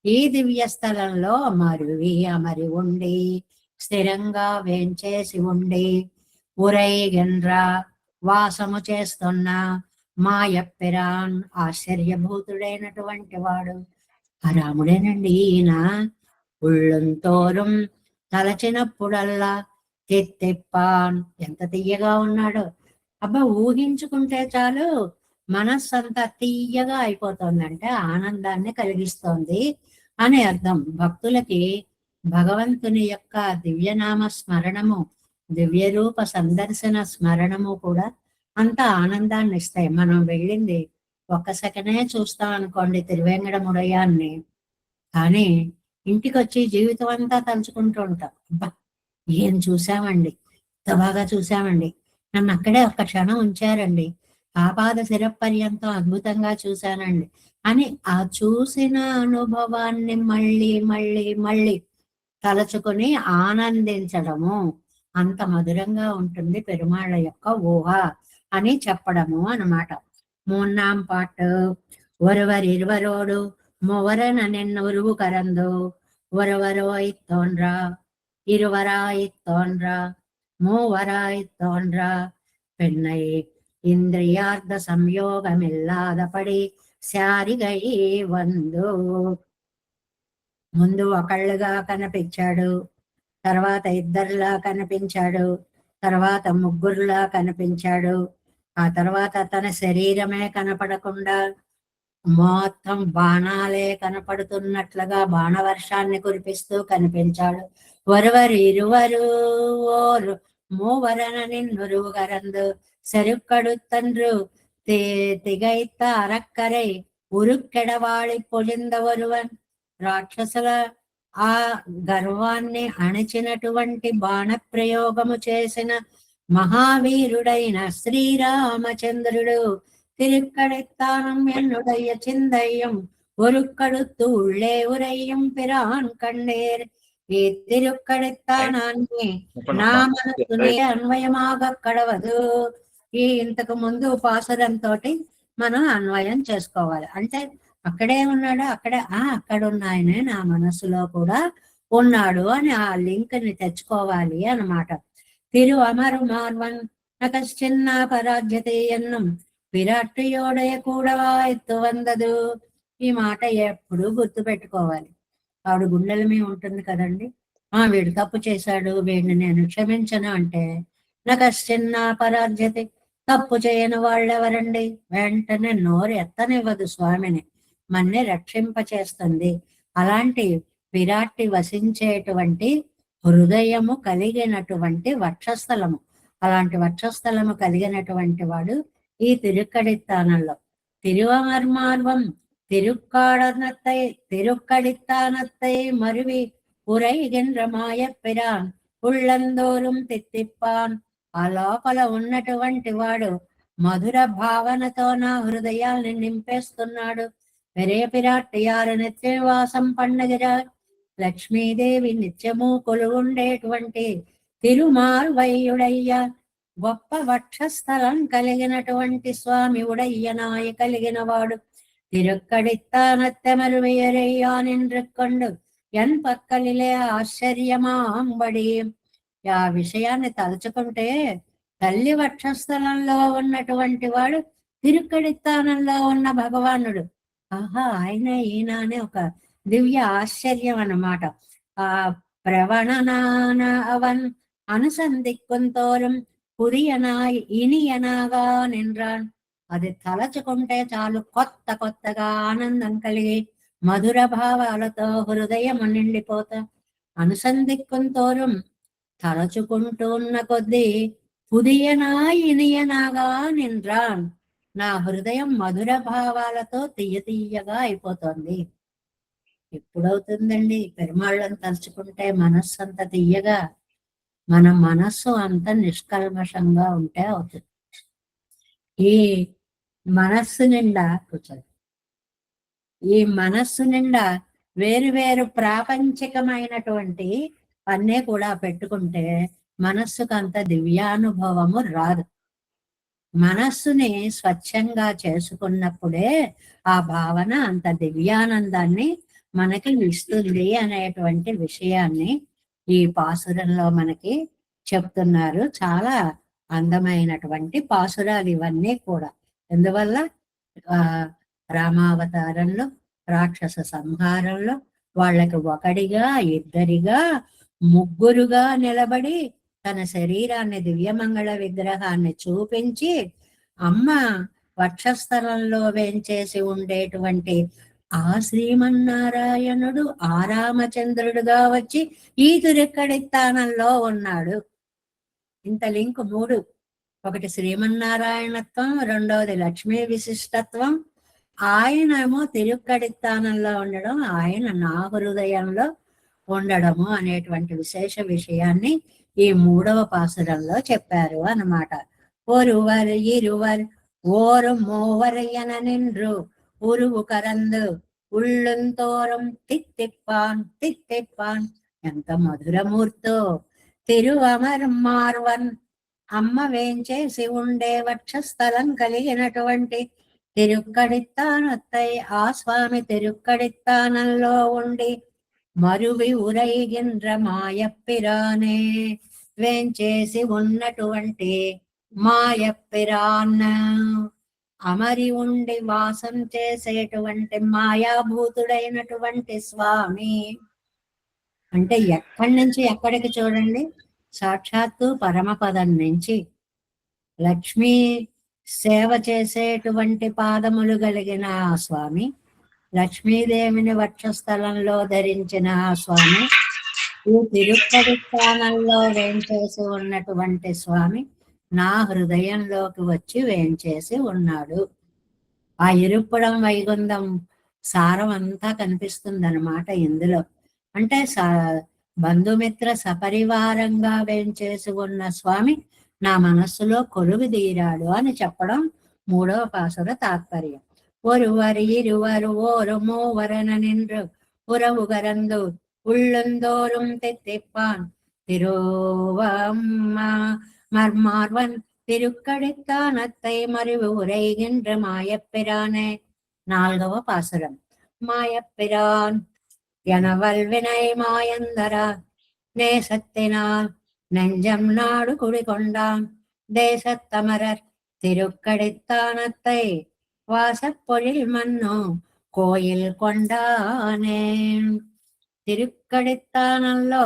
ఈ దివ్య స్థలంలో అమరి ఉండి స్థిరంగా వేంచేసి ఉండి ఉరైగండ్ర వాసము చేస్తున్న మాయప్పిరాన్, ఆశ్చర్యభూతుడైనటువంటి వాడు ఆ రాముడేనండి. ఈయన ఉళ్ళుంతోరం తలచినప్పుడల్లా తిత్తిప్పాన్, ఎంత తీయగా ఉన్నాడు. అబ్బా ఊహించుకుంటే చాలు మనస్సు అంతా తీయగా అయిపోతుంది, అంటే ఆనందాన్ని కలిగిస్తోంది అని అర్థం. భక్తులకి భగవంతుని యొక్క దివ్యనామ స్మరణము, దివ్య రూప సందర్శన స్మరణము కూడా అంత ఆనందాన్ని ఇస్తాయి. మనం వెళ్ళింది ఒక్క సెకనే చూస్తాం అనుకోండి తిరువేంగడముడయాన్ని, కానీ ఇంటికి వచ్చి జీవితం అంతా తలుచుకుంటూ ఉంటాం. అబ్బా ఏం చూసామండి, ఎంత బాగా చూసామండి, నన్ను అక్కడే ఒక్క క్షణం ఉంచారండి, ఆపాద శిరపర్యంతం అద్భుతంగా చూశానండి అని ఆ చూసిన అనుభవాన్ని మళ్ళీ మళ్ళీ మళ్ళీ తలచుకొని ఆనందించడము అంత మధురంగా ఉంటుంది పెరుమాళ్ళ యొక్క ఊహ అని చెప్పడము అన్నమాట. మూన్నాం పాటు ஒருவர் இருவரோடு மூவரன் நின்னுருவு கரந்து ஒருவரோய் தோன்றா இருவராய் தோன்றா மூவராய் தோன்றா பெண்ணை ఇంద్రియార్థ సంయోగమిల్లాదపడి శారిగై వందు. ముందు ఒకళ్ళుగా కనిపించాడు, తర్వాత ఇద్దరులా కనిపించాడు, తర్వాత ముగ్గురులా కనిపించాడు, ఆ తర్వాత తన శరీరమే కనపడకుండా మొత్తం బాణాలే కనపడుతున్నట్లుగా బాణవర్షాన్ని కురిపిస్తూ కనిపించాడు. ఒరువరు ఇరువరు ఓరు మూవరన నిన్నురువుగరందు செருக்கடுத்தன்று திகைத்த அறக்கரை ఉరుక్కెడవాళి పొలింద ఒరువన్. రాక్షసుల ఆ గర్వాన్ని అణచినటువంటి బాణ ప్రయోగము చేసిన మహావీరుడైన శ్రీరామచంద్రుడు తిరుక్కడిత్తానం ఎన్నుడయ్య చిందయ్యం ఒరుక్కడుత్తు ఉళ్ళే ఉరయ్యం పిరాన్ కಣ್ಣేర్. ఈ తిరుక్కడిత్తానాన్ని నా మనసునే అన్వయమాగ కడవదు. ఈ ఇంతకు ముందు పాసురంతో మనం అన్వయం చేసుకోవాలి. అంటే అక్కడే ఉన్నాడు, అక్కడ ఉన్నాయనే నా మనసులో కూడా ఉన్నాడు అని ఆ లింక్ ని తెచ్చుకోవాలి అన్నమాట. తిరు అమరు మార్వన్ నకశ్చిన్న పరాజ్యతే ఎన్నం విరాట్యోడయ కూడవా ఎత్తు వందదు. ఈ మాట ఎప్పుడు గుర్తు పెట్టుకోవాలి. ఆవిడ గుండెల మీద ఉంటుంది కదండి. వీడు తప్పు చేశాడు, వీడిని నేను క్షమించను అంటే నకశ్చిన్న పరాజ్యతే, తప్పు చేయని వాళ్ళెవరండి? వెంటనే నోరు ఎత్తనివ్వదు స్వామిని, మన్ని రక్షింప చేస్తుంది. అలాంటి విరాట్టి వసించేటువంటి హృదయము కలిగినటువంటి వక్షస్థలము, అలాంటి వక్షస్థలము కలిగినటువంటి వాడు ఈ తిరుక్కడిత్తానంలో. తిరువమర్మార్వం తిరుక్కడిత్తానత్తై మరువి ఉరైగిன்ற మాయప్పిరాన్ ఉళ్ళందోరం తిత్తిప్పాన్. ఆ లోపల ఉన్నటువంటి వాడు మధుర భావనతో నా హృదయాల్ని నింపేస్తున్నాడు. పెరే పిరాట్టియారు నిత్యవాసం పండగిరార్. లక్ష్మీదేవి నిత్యము కొలుగుండేటువంటి తిరుమాల్వయ్యుడయ్య, గొప్ప వక్షస్థలం కలిగినటువంటి స్వామి ఉడయ్యనాయ కలిగిన వాడు. తిరుక్కడిత్తానత్తెమరువేరయ్యా నిండ్రుకొండు ఎన్ పక్కలిలే ఆశ్చర్యమాంబడి. ఆ విషయాన్ని తలుచుకుంటే తల్లి వక్షస్థలంలో ఉన్నటువంటి వాడు తిరుక్కడిత్తానంలో ఉన్న భగవానుడు. ఆహా, ఆయన ఈయన అనే ఒక దివ్య ఆశ్చర్యం అన్నమాట. ఆ ప్రవణనాన అవన్ అనుసంధిక్కుతోరం పురియనాయ్ ఇనియనాగా నిన్రాన్. అది తలచుకుంటే చాలు కొత్త కొత్తగా ఆనందం కలిగి మధుర భావాలతో హృదయం నిండిపోతా. అనుసంధిక్కుతోరం తలచుకుంటూ ఉన్న కొద్దీ పుదియనాయ్ ఇనియనాగా నిన్రాన్. నా హృదయం మధుర భావాలతో తీయగా అయిపోతుంది. ఎప్పుడవుతుందండి పెరుమాళ్ళని తలుచుకుంటే మనస్సు అంత తీయగా? మన మనస్సు అంత నిష్కల్మషంగా ఉంటే అవుతుంది. ఈ మనస్సు నిండా కూర్చోండి, ఈ మనస్సు నిండా వేరు వేరు ప్రాపంచికమైనటువంటి అన్నీ కూడా పెట్టుకుంటే మనస్సుకు అంత దివ్యానుభవము రాదు. మనస్సుని స్వచ్ఛంగా చేసుకున్నప్పుడే ఆ భావన అంత దివ్యానందాన్ని మనకి ఇస్తుంది అనేటువంటి విషయాన్ని ఈ పాసురంలో మనకి చెప్తున్నారు. చాలా అందమైనటువంటి పాసురాలు ఇవన్నీ కూడా. ఎందువల్ల రామావతారంలో, రాక్షస సంహారంలో వాళ్ళకి ఒకడిగా, ఇద్దరిగా, ముగ్గురుగా నిలబడి తన శరీరాన్ని, దివ్యమంగళ విగ్రహాన్ని చూపించి అమ్మ వక్షస్థలంలో వేంచేసి ఉండేటువంటి ఆ శ్రీమన్నారాయణుడు ఆ రామచంద్రుడుగా వచ్చి ఈ తిరుక్కడి స్థానంలో ఉన్నాడు. ఇంత లింక్ మూడు, ఒకటి శ్రీమన్నారాయణత్వం, రెండవది లక్ష్మీ విశిష్టత్వం, ఆయనేమో తిరుక్కడి స్థానంలో ఉండడం, ఆయన నా హృదయంలో ఉండడము అనేటువంటి విశేష విషయాన్ని ఈ మూడవ పాసురంలో చెప్పారు అన్నమాట. ஒருவர் இருவர் ஓரும் மூவர் என நின்று உருவு கரந்து உள்ளுந்தோறும் தித்திப்பான் தித்திப்பான். ఎంత మధురమూర్తో! తిరువమర్ మార్వన్ అమ్మ వేంచేసి ఉండే వక్షస్థలం కలిగినటువంటి తిరుక్కడిత్తానత్తై ఆ స్వామి తిరుక్కడిత్తానంలో ఉండి మరువి ఉరైగిன்ற మాయప్పిరానే వేంచేసి ఉన్నటువంటి మాయప్పిరాన్ అమరి ఉండి వాసం చేసేటువంటి మాయాభూతుడైనటువంటి స్వామి. అంటే ఎక్కడి నుంచి ఎక్కడికి చూడండి, సాక్షాత్తు పరమపదం నుంచి లక్ష్మీ సేవ చేసేటువంటి పాదములు కలిగిన ఆ స్వామి, లక్ష్మీదేవిని వక్షస్థలంలో ధరించిన ఆ స్వామి, ఈ తిరుపతి స్థానంలో వేంచేసి ఉన్నటువంటి స్వామి నా హృదయంలోకి వచ్చి వేంచేసి ఉన్నాడు. ఆ ఇరుప్పడం వైగుండం సారం అంతా కనిపిస్తుంది అన్నమాట ఇందులో. అంటే బంధుమిత్ర సపరివారంగా వేంచేసి ఉన్న స్వామి నా మనస్సులో కొలువు తీరాడు అని చెప్పడం మూడవ పాసుర తాత్పర్యం. ஒருவர் இருவர் ஓரு மூவரன நின்று உறவு கரந்து உள்ளந்தோறும் தித்திப்பான் திருவமர்மார்வன் తిరుక్కడిత్తానత్తై మరువు ఉరైగిன்ற మాయప్పిరానే. నాలుగవ పాసురం. మాయప్పిరాన్ எனவல் வினை மாயந்தரா நேசத்தினால் நெஞ்சம் நாடு குடிகொண்டான் தேசத்தமரர் திருக்கடித்தானத்தை வாசப்பொழில் மன்னோ కోయిల్ కొండానే. తిరుక్కడిత్తానంలో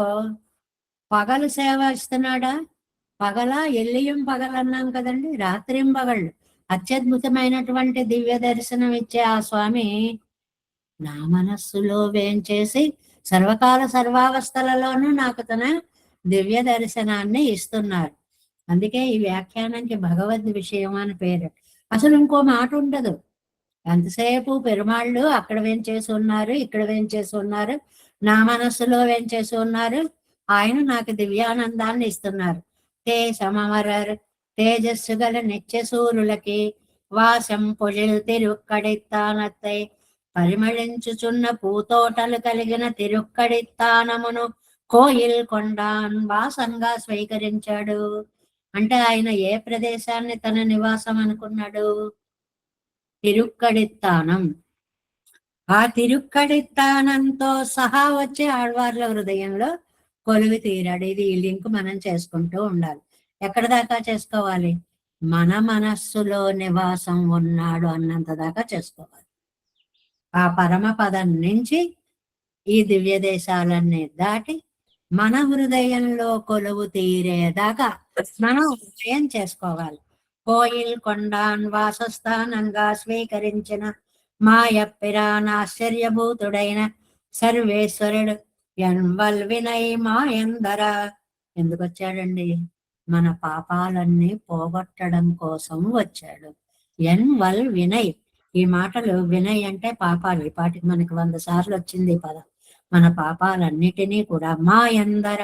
పగలు సేవ ఇస్తున్నాడా? పగలా ఎల్లియం పగలన్నాం కదండి, రాత్రిం పగళ్ళు అత్యద్భుతమైనటువంటి దివ్య దర్శనం ఇచ్చే ఆ స్వామి నా మనస్సులో వేంచేసి సర్వకాల సర్వావస్థలలోనూ నాకు తన దివ్య దర్శనాన్ని ఇస్తున్నారు. అందుకే ఈ వ్యాఖ్యానానికి భగవద్ విషయం అని పేరు. అసలు ఇంకో మాట ఉండదు. ఎంతసేపు పెరుమాళ్ళు అక్కడ వేంచేసి ఉన్నారు, ఇక్కడ వేంచేసి ఉన్నారు, నా మనస్సులో వేంచేసి ఉన్నారు, ఆయన నాకు దివ్యానందాన్ని ఇస్తున్నారు. తేజమరర్ తేజస్సు గల నిత్య సూరులకి వాసం పొజిల్ తిరుక్కడిత్తానత్తై పరిమళించుచున్న పూతోటలు కలిగిన తిరుక్కడిత్తానమును కోయిల్ కొండాన్ వాసంగా స్వీకరించాడు. అంటే ఆయన ఏ ప్రదేశాన్ని తన నివాసం అనుకున్నాడు? తిరుక్కడిత్తానం. ఆ తిరుక్కడిత్తానంతో సహా వచ్చే ఆళ్వార్ల హృదయంలో కొలువి తీరాడు. ఇది ఈ లింక్ మనం చేసుకుంటూ ఉండాలి. ఎక్కడ దాకా చేసుకోవాలి? మన మనస్సులో నివాసం ఉన్నాడు అన్నంత దాకా చేసుకోవాలి. ఆ పరమపదం నుంచి ఈ దివ్య దేశాలన్నీ దాటి మన హృదయంలో కొలువు తీరేదాకా మనం ఏం చేసుకోవాలి? కోయిల్ కొండాన్ వాసస్థానంగా స్వీకరించిన మాయప్పిరాన్ ఆశ్చర్యభూతుడైన సర్వేశ్వరుడు ఎన్వల్ వినయ్ మాయందర. ఎందుకు వచ్చాడండి? మన పాపాలన్నీ పోగొట్టడం కోసం వచ్చాడు. ఎన్వల్ వినయ్. ఈ మాటలు వినయ్ అంటే పాపాలు. ఈ పాటికి మనకి 100 సార్లు వచ్చింది ఈ పదం. మన పాపాలన్నిటినీ కూడా మాయందర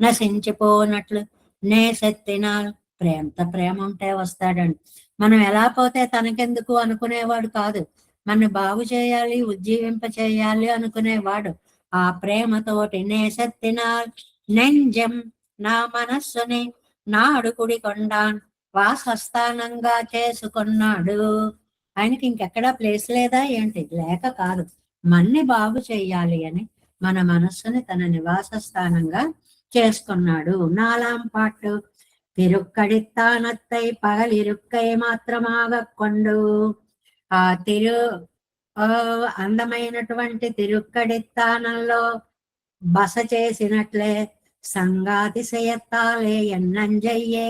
నశించిపోనట్లు నేసెత్తినాల్. ప్రేమత ప్రేమ ఉంటే వస్తాడండి. మనం ఎలా పోతే తనకెందుకు అనుకునేవాడు కాదు. మన బాగు చేయాలి, ఉజ్జీవింప చేయాలి అనుకునేవాడు. ఆ ప్రేమతోటి నేసెత్తినాల్ నెంజం నా మనస్సుని నాడు కుడి కొండాన్ వాసస్థానంగా చేసుకున్నాడు. ఆయనకి ఇంకెక్కడా ప్లేస్ లేదా ఏంటి? లేక కాదు, మన్ని బాగు చేయాలి అని మన మనస్సుని తన నివాస స్థానంగా చేసుకున్నాడు. 4ాం పాటు. తిరుక్కడిత్తానత్తై పగలిరుక్కై మాత్రమాగ కొండు. ఆ అందమైనటువంటి తిరుక్కడిత్తానంలో బస చేసినట్లే సంగాతిశయత్తాలే ఎన్నంజయ్యే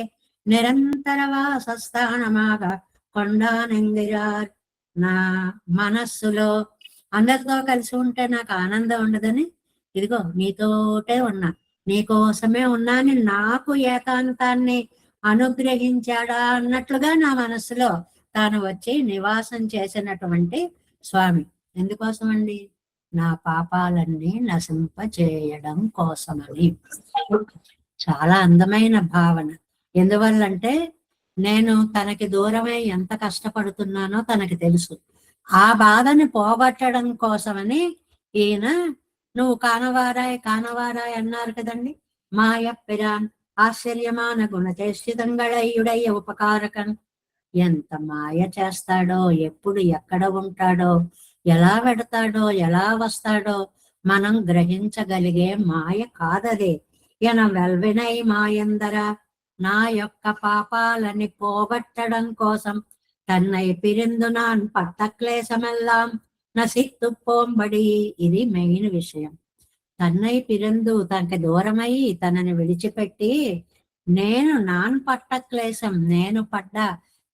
నిరంతర వాసస్థానమాగ కొండానంగిరార్. నా మనస్సులో అందరితో కలిసి ఉంటే నాకు ఆనందం ఉండదని, ఇదిగో నీతోటే ఉన్నా, నీకోసమే ఉన్నాని నాకు ఏకాంతాన్ని అనుగ్రహించాడా అన్నట్లుగా నా మనస్సులో తాను వచ్చి నివాసం చేసినటువంటి స్వామి. ఎందుకోసం అండి? నా పాపాలన్నీ నశింప చేయడం కోసమని. చాలా అందమైన భావన. ఎందువల్లంటే నేను తనకి దూరమై ఎంత కష్టపడుతున్నానో తనకి తెలుసు. ఆ బాధని పోగొట్టడం కోసమని ఈయన నువ్వు కానవారాయ్ కానవారాయ్ అన్నారు కదండి. మాయ పిరాన్ ఆశ్చర్యమాన గుణచేష్టితంగళయ్యుడయ్య ఉపకారకన్. ఎంత మాయ చేస్తాడో, ఎప్పుడు ఎక్కడ ఉంటాడో, ఎలా పెడతాడో, ఎలా వస్తాడో మనం గ్రహించగలిగే మాయ కాదదే. ఎన వెల్వినై మాయందర, నా యొక్క పాపాలని పోగొట్టడం కోసం తన్నై పిరిందు నాన్ పట్ట క్లేశమెల్లాం నసిత్తు పోంబడి. ఇది మెయిన్ విషయం. తన్నై పిరందు తనకి దూరమై తనని విడిచిపెట్టి నేను నాన్ పట్ట క్లేశం, నేను పడ్డ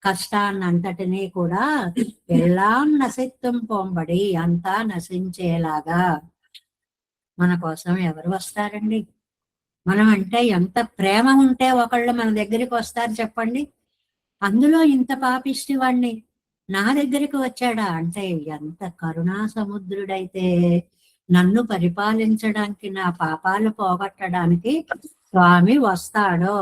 కష్టాన్నంతటినీ కూడా ఎల్లాం నసిత్తం పోంబడి, అంతా నశించేలాగా. మన కోసం ఎవరు వస్తారండి? మనం అంటే ఎంత ప్రేమ ఉంటే ఒకళ్ళు మన దగ్గరికి వస్తారు చెప్పండి. అందులో ఇంత పాపిష్టి వాణ్ణి నా దగ్గరికి వచ్చాడా అంటే ఎంత కరుణా సముద్రుడైతే నన్ను పరిపాలించడానికి, నా పాపాలు పోగొట్టడానికి స్వామి వస్తాడో.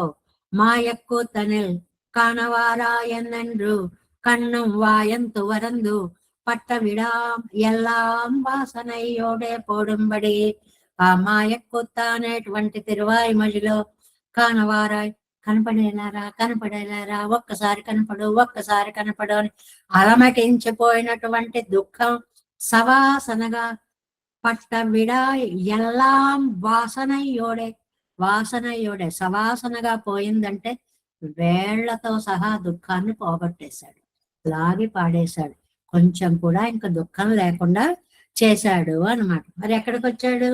మాయక్కు తనిల్ కానవారాయన్నెండ్రు కన్నం వాయంతు వరందు పట్ట విడాం ఎల్లాం వాసనయ్యోడే పోడుంబడి. ఆ మాయక్కుత్త అనేటువంటి తిరువాయిమొழிలో కానవారాయ్, కనపడేలారా కనపడేలారా, ఒక్కసారి కనపడు ఒక్కసారి కనపడు అని అలమటించిపోయినటువంటి దుఃఖం సవాసనగా పట్ట విడాయ్ ఎల్లాం వాసనయ్యోడే. వాసనయ్యోడే సవాసనగా పోయిందంటే వేళ్లతో సహా దుఃఖాన్ని పోగొట్టేశాడు, లాగి పాడేశాడు. కొంచెం కూడా ఇంకా దుఃఖం లేకుండా చేశాడు అన్నమాట. మరి ఎక్కడికి వచ్చాడు?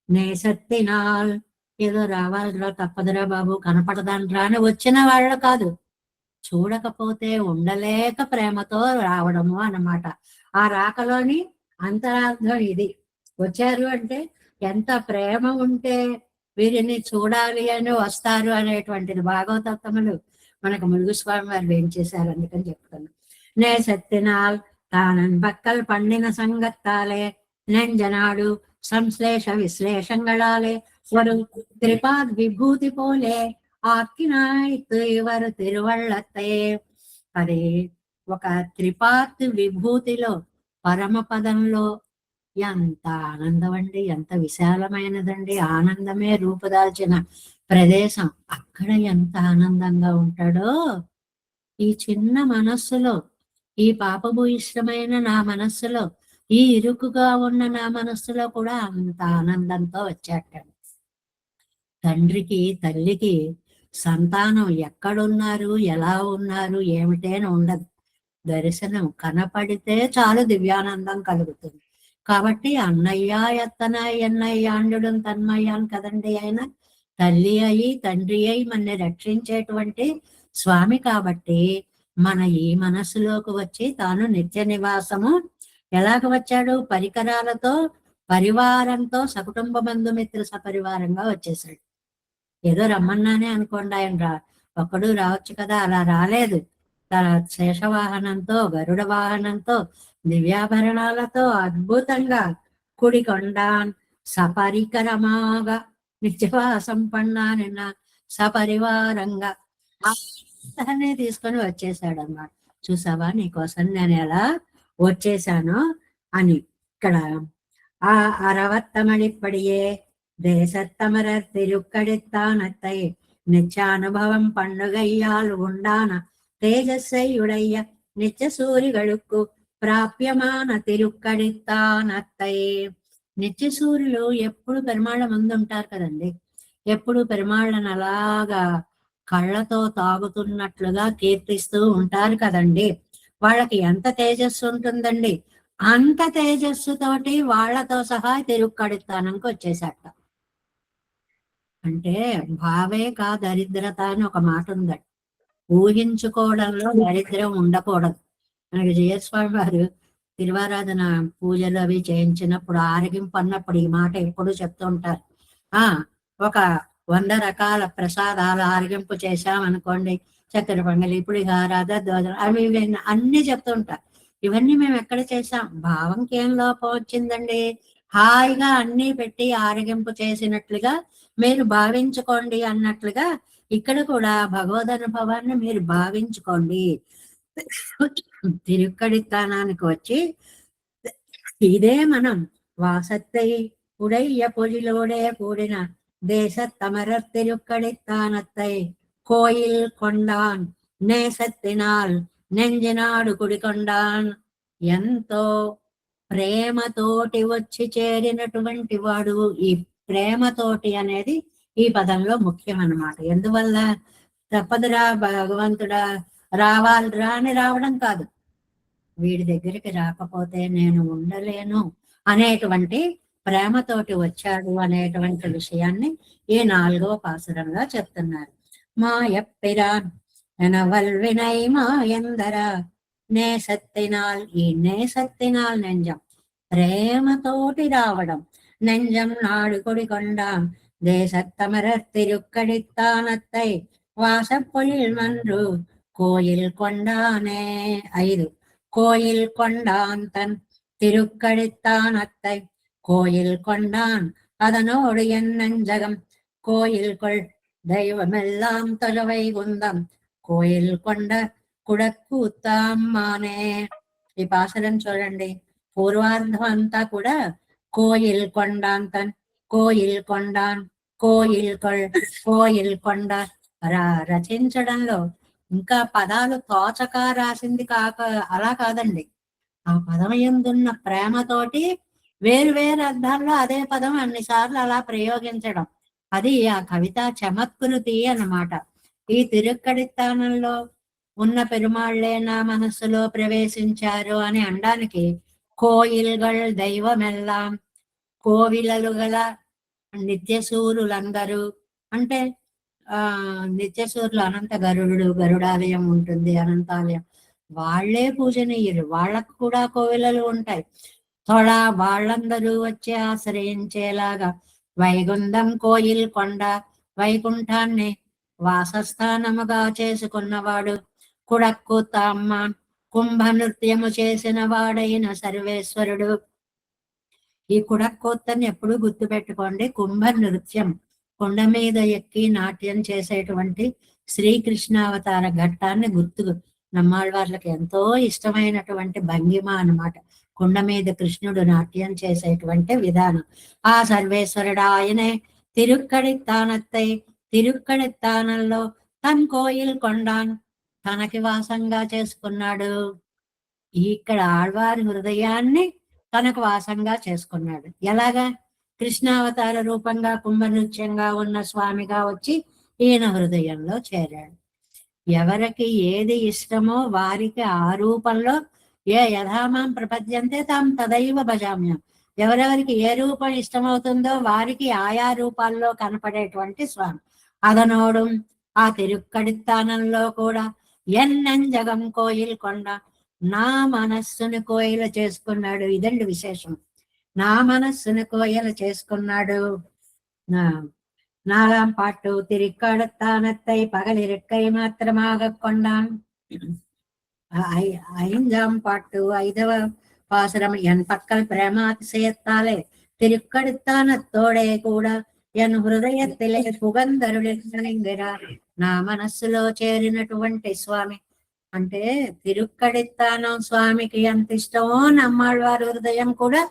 నేసత్తినాల్, ఏదో రావాలిరా తప్పదురా బాబు కనపడదాన్రా అని వచ్చిన వాళ్ళు కాదు, చూడకపోతే ఉండలేక ప్రేమతో రావడము అన్నమాట. ఆ రాకలోని అంతరార్థం ఇది. వచ్చారు అంటే ఎంత ప్రేమ ఉంటే వీరిని చూడాలి అని వస్తారు అనేటువంటిది భాగవతములు మనకు ములుగు స్వామి వారు ఏం చేశారు, అందుకని చెప్తాను. నే సత్తినాల్ తానన్ పక్కల్ పండిన సంగత్తాలే నెంజనాడు సంశ్లేష విశ్లేషంగళాలే ஒரு திரிபாத் விபூதி போலே ஆக்கினாய்த்து இவர் తిరువళ్ళతే. అది ఒక త్రిపాత్ విభూతిలో పరమపదంలో ఎంత ఆనందం అండి, ఎంత విశాలమైనదండి. ఆనందమే రూపుదాల్చిన ప్రదేశం. అక్కడ ఎంత ఆనందంగా ఉంటాడో ఈ చిన్న మనస్సులో, ఈ పాపభూయిష్టమైన నా మనస్సులో, ఈ ఇరుకుగా ఉన్న నా మనస్సులో కూడా అంత ఆనందంతో వచ్చేటండి. తండ్రికి తల్లికి సంతానం ఎక్కడున్నారు, ఎలా ఉన్నారు, ఏమిటేని ఉండదు. దర్శనం కనపడితే చాలు దివ్యానందం కలుగుతుంది. కాబట్టి అన్నయ్య ఎత్తన ఎన్నయ్య అండడం తన్మయ్యాన్ కదండి. ఆయన తల్లి అయి తండ్రి అయి మనని రక్షించేటువంటి స్వామి. కాబట్టి మన ఈ మనస్సులోకి వచ్చి తాను నిత్య నివాసము ఎలాగ వచ్చాడు? పరికరాలతో, పరివారంతో, సకుటుంబ బంధుమిత్ర సపరివారంగా వచ్చేసాడు. ఏదో రమ్మన్నానే అనుకోండి, ఆయన ఒక్కడు రావచ్చు కదా, అలా రాలేదు. తన శేషవాహనంతో, గరుడ వాహనంతో, దివ్యాభరణాలతో అద్భుతంగా కుడికొండాన్ సపరికరమాగా నిత్యవాసం పన్నానిన్న సపరివారంగా అనే తీసుకొని వచ్చేసాడు అన్నమాట. చూసావా నీకోసం నేను ఎలా వచ్చేసాను అని. ఇక్కడ ఆ అరవత్తమడిప్పడియే தேசத்தமரர் திருக்கடித்தானத்தை நிச்சானுபவம் பண்ணுகையால் உண்டான தேஜஸை உடைய நிச்ச సూరిகளுக்கு ప్రాప్యమాన తిరుక్కడితానత్తై. నిత్య సూర్యులు ఎప్పుడు పెరుమాళ్ళ ముందు ఉంటారు కదండి. ఎప్పుడు పెరుమాళ్ళను అలాగా కళ్ళతో తాగుతున్నట్లుగా కీర్తిస్తూ ఉంటారు కదండి. వాళ్ళకి ఎంత తేజస్సు ఉంటుందండి. అంత తేజస్సుతోటి వాళ్లతో సహా తిరుక్కడితానంకి వచ్చేసట. అంటే భావే కా దరిద్రత అని ఒక మాట ఉందట. ఊహించుకోవడంలో దరిద్రం ఉండకూడదు. మనకి జయస్వామి వారు తిరువారాధన పూజలు అవి చేయించినప్పుడు ఆరగింపు అన్నప్పుడు ఈ మాట ఎప్పుడు చెప్తూ ఉంటారు. ఒక 100 రకాల ప్రసాదాలు ఆరగింపు చేశామనుకోండి, చక్కెర పొంగలి, పులిహోర, దద్దోజనం అవి ఇవి అన్ని చెప్తూ ఉంటారు. ఇవన్నీ మేము ఎక్కడ చేసాం? భావంకి ఏం లోపం వచ్చిందండి? హాయిగా అన్ని పెట్టి ఆరగింపు చేసినట్లుగా మీరు భావించుకోండి అన్నట్లుగా ఇక్కడ కూడా భగవద్ అనుభవాన్ని మీరు భావించుకోండి. తిరుక్కడితానానికి వచ్చి ఇదే మనం వాసத்தை உடைய பொழிலோடே கூடின தேசத்தமரர் திருக்கடித்தானத்தை கோயில் கொண்டான் నేసత్తినాల్ నెంజినాడు కుడికొండాన్. ఎంతో ప్రేమతోటి వచ్చి చేరినటువంటి వాడు. ఈ ప్రేమతోటి అనేది ఈ పదంలో ముఖ్యం అన్నమాట. ఎందువల్ల? తప్పదురా భగవంతుడా, రావాలిరా అని రావడం కాదు, వీడి దగ్గరికి రాకపోతే నేను ఉండలేను అనేటువంటి ప్రేమతోటి వచ్చాడు అనేటువంటి విషయాన్ని ఈ 4వ పాసురంలో చెప్తున్నారు. మాయప్పిరాన్ ఎనవల్వినై మాయందర నేసత్తినాల్. ఈ నేసత్తినాల్ నెంజం ప్రేమతోటి రావడం. నెంజం నాడు కొడికొండాం தேசத்தமரர் திருக்கடித்தானத்தை வாசப்பொழில் மன்று கோயில் கொண்டானே. 5 கோயில் கொண்டான் தன் திருக்கடித்தானத்தை கோயில் கொண்டான் அதனோடு என் நெஞ்சகம் கோயில் கொள் தெய்வமெல்லாம் தொலைவை குந்தம் కోయిల్ కొండ కుడక్కుతామ్మానే. ఈ పాసరం చూడండి, పూర్వార్ధం అంతా కూడా కోయిల్ కొండాంతన్, కోయిల్ కొండాన్, కోయిల్ కోయిల్ కొండ రచించడంలో ఇంకా పదాలు తోచక రాసింది అలా కాదండి. ఆ పదం యందున్న ప్రేమతోటి వేరు వేరు అర్థాల్లో అదే పదం అన్నిసార్లు అలా ప్రయోగించడం, అది ఆ కవిత చమత్కృతి అన్నమాట. ఈ తిరుక్కడితానంలో ఉన్న పెరుమాళ్లే నా మనస్సులో ప్రవేశించారు అని అనడానికి కోయిల్గల్ దైవమెల్లాం, కోవిలలు గల నిత్యసూరులందరూ, అంటే నిత్యసూరులు అనంత గరుడు, గరుడాలయం ఉంటుంది, అనంతాలయం, వాళ్లే పూజనీయులు, వాళ్ళకు కూడా కోవిలలు ఉంటాయి. తొడ వాళ్ళందరూ వచ్చి ఆశ్రయించేలాగా వైగుండం కోయిల్ కొండ, వైకుంఠాన్ని వాసస్థానముగా చేసుకున్నవాడు. కుడక్కుతమ్మ, కుంభ నృత్యము చేసిన వాడైన సర్వేశ్వరుడు. ఈ కుడక్కుత్తని ఎప్పుడు గుర్తు పెట్టుకోండి. కుంభ నృత్యం, కొండ మీద ఎక్కి నాట్యం చేసేటువంటి శ్రీకృష్ణావతార ఘట్టాన్ని గుర్తు, నమ్మాళ్ళవార్లకి ఎంతో ఇష్టమైనటువంటి భంగిమ అన్నమాట. కొండ మీద కృష్ణుడు నాట్యం చేసేటువంటి విధానం. ఆ సర్వేశ్వరుడు ఆయనే తిరుక్కడితానత్తై, తిరుక్కడితానంలో తన్ కోయిల్ కొండాన్, తనకి వాసంగా చేసుకున్నాడు. ఇక్కడ ఆళ్వారి హృదయాన్ని తనకు వాసంగా చేసుకున్నాడు. ఎలాగా? కృష్ణావతార రూపంగా కుంభనృత్యంగా ఉన్న స్వామిగా వచ్చి ఈయన హృదయంలో చేరాడు. ఎవరికి ఏది ఇష్టమో వారికి ఆ రూపంలో, ఏ యథామాం ప్రపద్యంతే తాం తదైవ భజామ్యం, ఎవరెవరికి ఏ రూపం ఇష్టమవుతుందో వారికి ఆయా రూపాల్లో కనపడేటువంటి స్వామి. అదనోడు ఆ తిరుక్కడితానంలో కూడా ఎన్నెంజగం కోయిల్ కొండ, నా మనస్సును కోయిల చేసుకున్నాడు. ఇదండి విశేషం, నా మనస్సును కోయిల చేసుకున్నాడు. 4ஆம் பாட்டு తిరుక్కడితానத்தை పగలిరుక్కై మాత్రమాగ కొండాన్. 5ஆம் பாட்டு 5వ பாசுரம் என் பக்கல் பிரேமாதிசயத்தாலே తిరుక్కడితానత్తోడే కూడా ఎన్ హృదయத்திலே పుగంధరుడిగార్. నా మనస్సులో చేరినటువంటి స్వామి అంటే తిరుక్కడితానం స్వామికి ఎంత ఇష్టమో నమ్మాళ్ళవారి హృదయం కూడా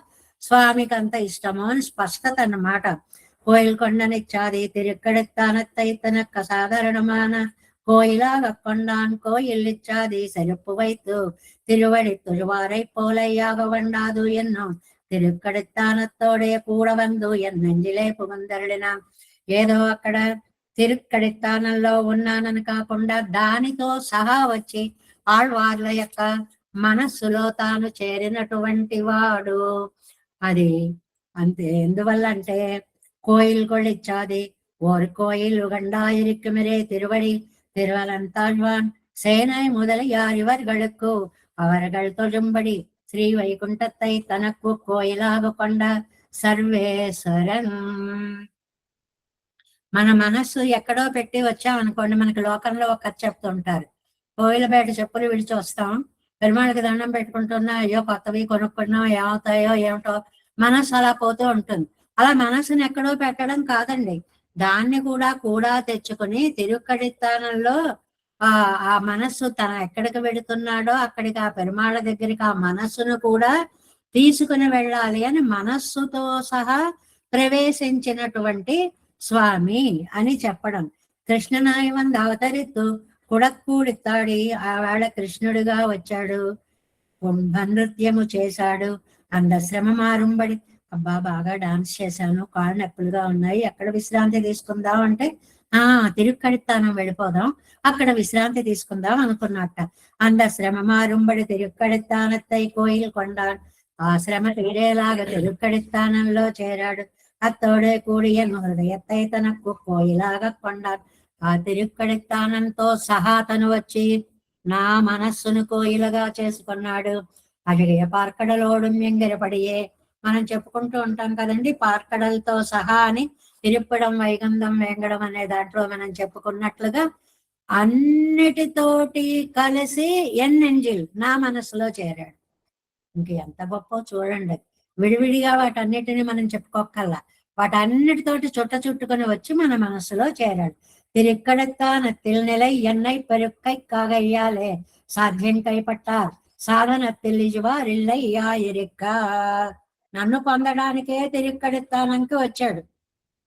స్వామికి అంత ఇష్టమో అని స్పష్టత అన్నమాట. கோயில் கொண்டனிச்சாதி திருக்கடித்தானத்தை தனக்க சாதாரணமான கோயிலாக கொண்டான். கோயில் இச்சாதி செருப்பு வைத்து திருவடி தொழுவாரை போலையாக வண்டாது என்னும் తిరుక్కడితానత్తోడే కూడా వందు ఎన్ నెంజిలే పుగందరుడినాం. ఏదో అక్కడ తిరుక్కడితానంలో ఉన్నానని కాకుండా దానితో సహా వచ్చి ఆళ్వార్ల యొక్క మనస్సులో తాను చేరినటువంటి వాడు. అది అంతే. ఎందువల్ల అంటే கோயில் கொள்ளிச்சாதி ஒரு கோயில் உகண்டாயிருக்குமிரே திருவடி திருவலந்தாழ்வான் சேனை முதலியார் இவர்களுக்கு அவர்கள் தொழும்படி ஸ்ரீ வைகுண்டத்தை தனக்கு கோயிலாக கொண்ட సర్వేశ్వరన్. మన మనస్సు ఎక్కడో పెట్టి వచ్చామనుకోండి, మనకి లోకంలో ఒక కథ చెప్తుంటారు. కోయిల బయట చెప్పులు విడిచి వస్తాం, పెరుమాళకి దండం పెట్టుకుంటున్నా, అయ్యో కొత్తవి కొనుక్కున్నాం, ఏమవుతాయో ఏమిటో మనస్సు అలా పోతూ ఉంటుంది. అలా మనస్సుని ఎక్కడో పెట్టడం కాదండి, దాన్ని కూడా తెచ్చుకుని తిరుక్కడితానంలో ఆ మనస్సు తన ఎక్కడికి వెళుతున్నాడో అక్కడికి, ఆ పెరుమాళ దగ్గరికి ఆ మనస్సును కూడా తీసుకుని వెళ్ళాలి అని మనస్సుతో సహా ప్రవేశించినటువంటి స్వామి అని చెప్పడం. కృష్ణనాయవంద అవతరిత్తు కుడక్కూడితాడి, ఆవేళ కృష్ణుడిగా వచ్చాడు, నృత్యము చేశాడు. అందశ్రమ మారుంబడి, అబ్బా బాగా డాన్స్ చేశాను, కాళ్ళు నొప్పులుగా ఉన్నాయి, ఎక్కడ విశ్రాంతి తీసుకుందాం అంటే తిరుక్కడితానం వెళ్ళిపోదాం, అక్కడ విశ్రాంతి తీసుకుందాం అనుకున్నట్ట. అందశ్రమ మారుంబడి తిరుక్కడితానత్తై కోయిల్ కొండాన్, ఆ శ్రమ తీరేలాగా తిరుక్కడితానంలో చేరాడు. అత్తోడే కూడియను హృదయత్తై తనకు కోయిలాగా కొండాన్. ఆ తిరుక్కడితానంతో సహా తను వచ్చి నా మనస్సును కోయిలగా చేసుకున్నాడు. అడిగే పార్కడలోడు ఎంగిరపడియే, మనం చెప్పుకుంటూ ఉంటాం కదండి, పార్కడలతో సహా అని. తిరుప్పడం, వైగంధం, వేంగడం అనే దాంట్లో మనం చెప్పుకున్నట్లుగా అన్నిటితోటి కలిసి ఎన్నెంజిల్ నా మనసులో చేరాడు. ఇంక ఎంత గొప్ప చూడండి. విడివిడిగా వాటన్నిటిని మనం చెప్పుకోకల్లా, వాటన్నిటితోటి చుట్టుకొని వచ్చి మన మనసులో చేరాడు. తిరుక్కడతానత్తిల్ నిలై ఎన్నై పెరుక్కై కాగయ్యాలే సాధ్యం కైపట్టార్ సాధనత్తిల్ ఇజువారిల్లయ్యా ఇరిక్క. నన్ను పొందడానికే తిరుక్కడితానంకి వచ్చాడు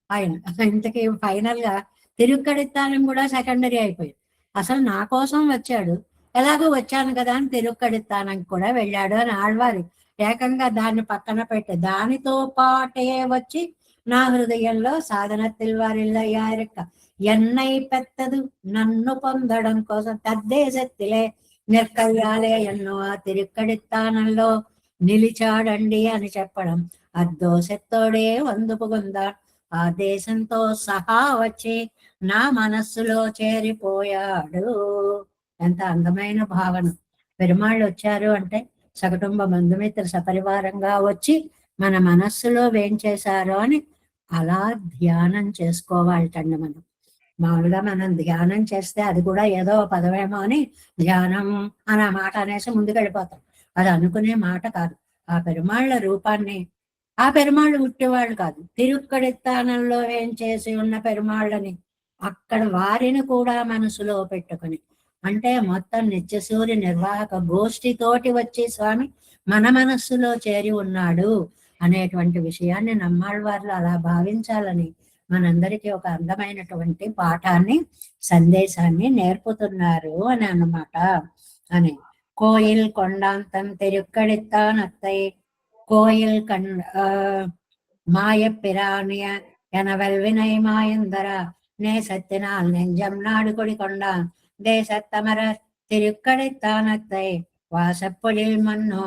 ఆయన. ఇంతకీ ఫైనల్ గా తిరుక్కడితానం కూడా సెకండరీ అయిపోయింది. అసలు నా కోసం వచ్చాడు, ఎలాగో వచ్చాను కదా అని తిరుక్కడితానంకి కూడా వెళ్ళాడు అని ఆళ్వారు ఏకంగా దాన్ని పక్కన పెట్టి, దానితో పాటే వచ్చి నా హృదయంలో సాధనత్తిల్ వారిల్లయ్యారిక్క ఎన్నై పెత్తదు నన్ను పొందడం కోసం తద్దేశత్తిలే నిర్కయ్యాలే ఎన్నో ఆ తిరుక్కడితానంలో నిలిచాడండి అని చెప్పడం. అద్దోసెత్తోడే వందుపుగుందా, ఆ దేశంతో సహా వచ్చి నా మనస్సులో చేరిపోయాడు. ఎంత అందమైన భావన. పెరుమాళ్ళు వచ్చారు అంటే సకుటుంబ బంధుమిత్ర సపరివారంగా వచ్చి మన మనస్సులో వేంచేశారు అని అలా ధ్యానం చేసుకోవాలటండి. మనం మామూలుగా మనం ధ్యానం చేస్తే అది కూడా ఏదో పదమేమో అని ధ్యానం అనే మాట అనేసి ముందుకు వెళ్ళిపోతాం. అది అనుకునే మాట కాదు. ఆ పెరుమాళ్ళ రూపాన్ని, ఆ పెరుమాళ్ళు ఉట్టేవాళ్ళు కాదు, తిరుక్కడితానంలో ఏం చేసి ఉన్న పెరుమాళ్ళని అక్కడ వారిని కూడా మనసులో పెట్టుకుని, అంటే మొత్తం నిత్యసూర్య నిర్వాహక గోష్ఠితోటి వచ్చి స్వామి మన మనస్సులో చేరి ఉన్నాడు అనేటువంటి విషయాన్ని నమ్మాళ్ళవార్లు అలా భావించాలని మనందరికీ ఒక అందమైనటువంటి పాఠాన్ని, సందేశాన్ని నేర్పుతున్నారు అని అన్నమాట. అని కోయిల్ కొండాంతం తిరుక్కడితానత్తై కోయిల్ మాయ పిరానియ ఎనవెల్వినై మాయందర நேசத்தினால் நெஞ்சம் நாடு கொடி கொண்டான் தேசத்தமர திருக்கடைத்தானத்தை வாசப்பொழில் மன்னோ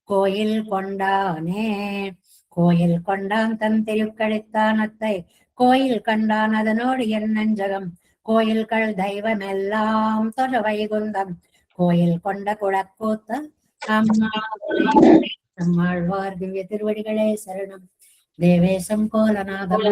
கோயில் கொண்டானே. கோயில் கொண்டான் தன் திருக்கடைத்தானத்தை கோயில் கண்டான் அதனோடு என் நெஞ்சகம் கோயில்கள் தெய்வமெல்லாம் தொட வைகுந்தம் கோயில் கொண்ட குழக்கூத்த நம்மாழ்வார் திவ்ய திருவடிகளே சரணம். தேவேசம் கோலநாதம்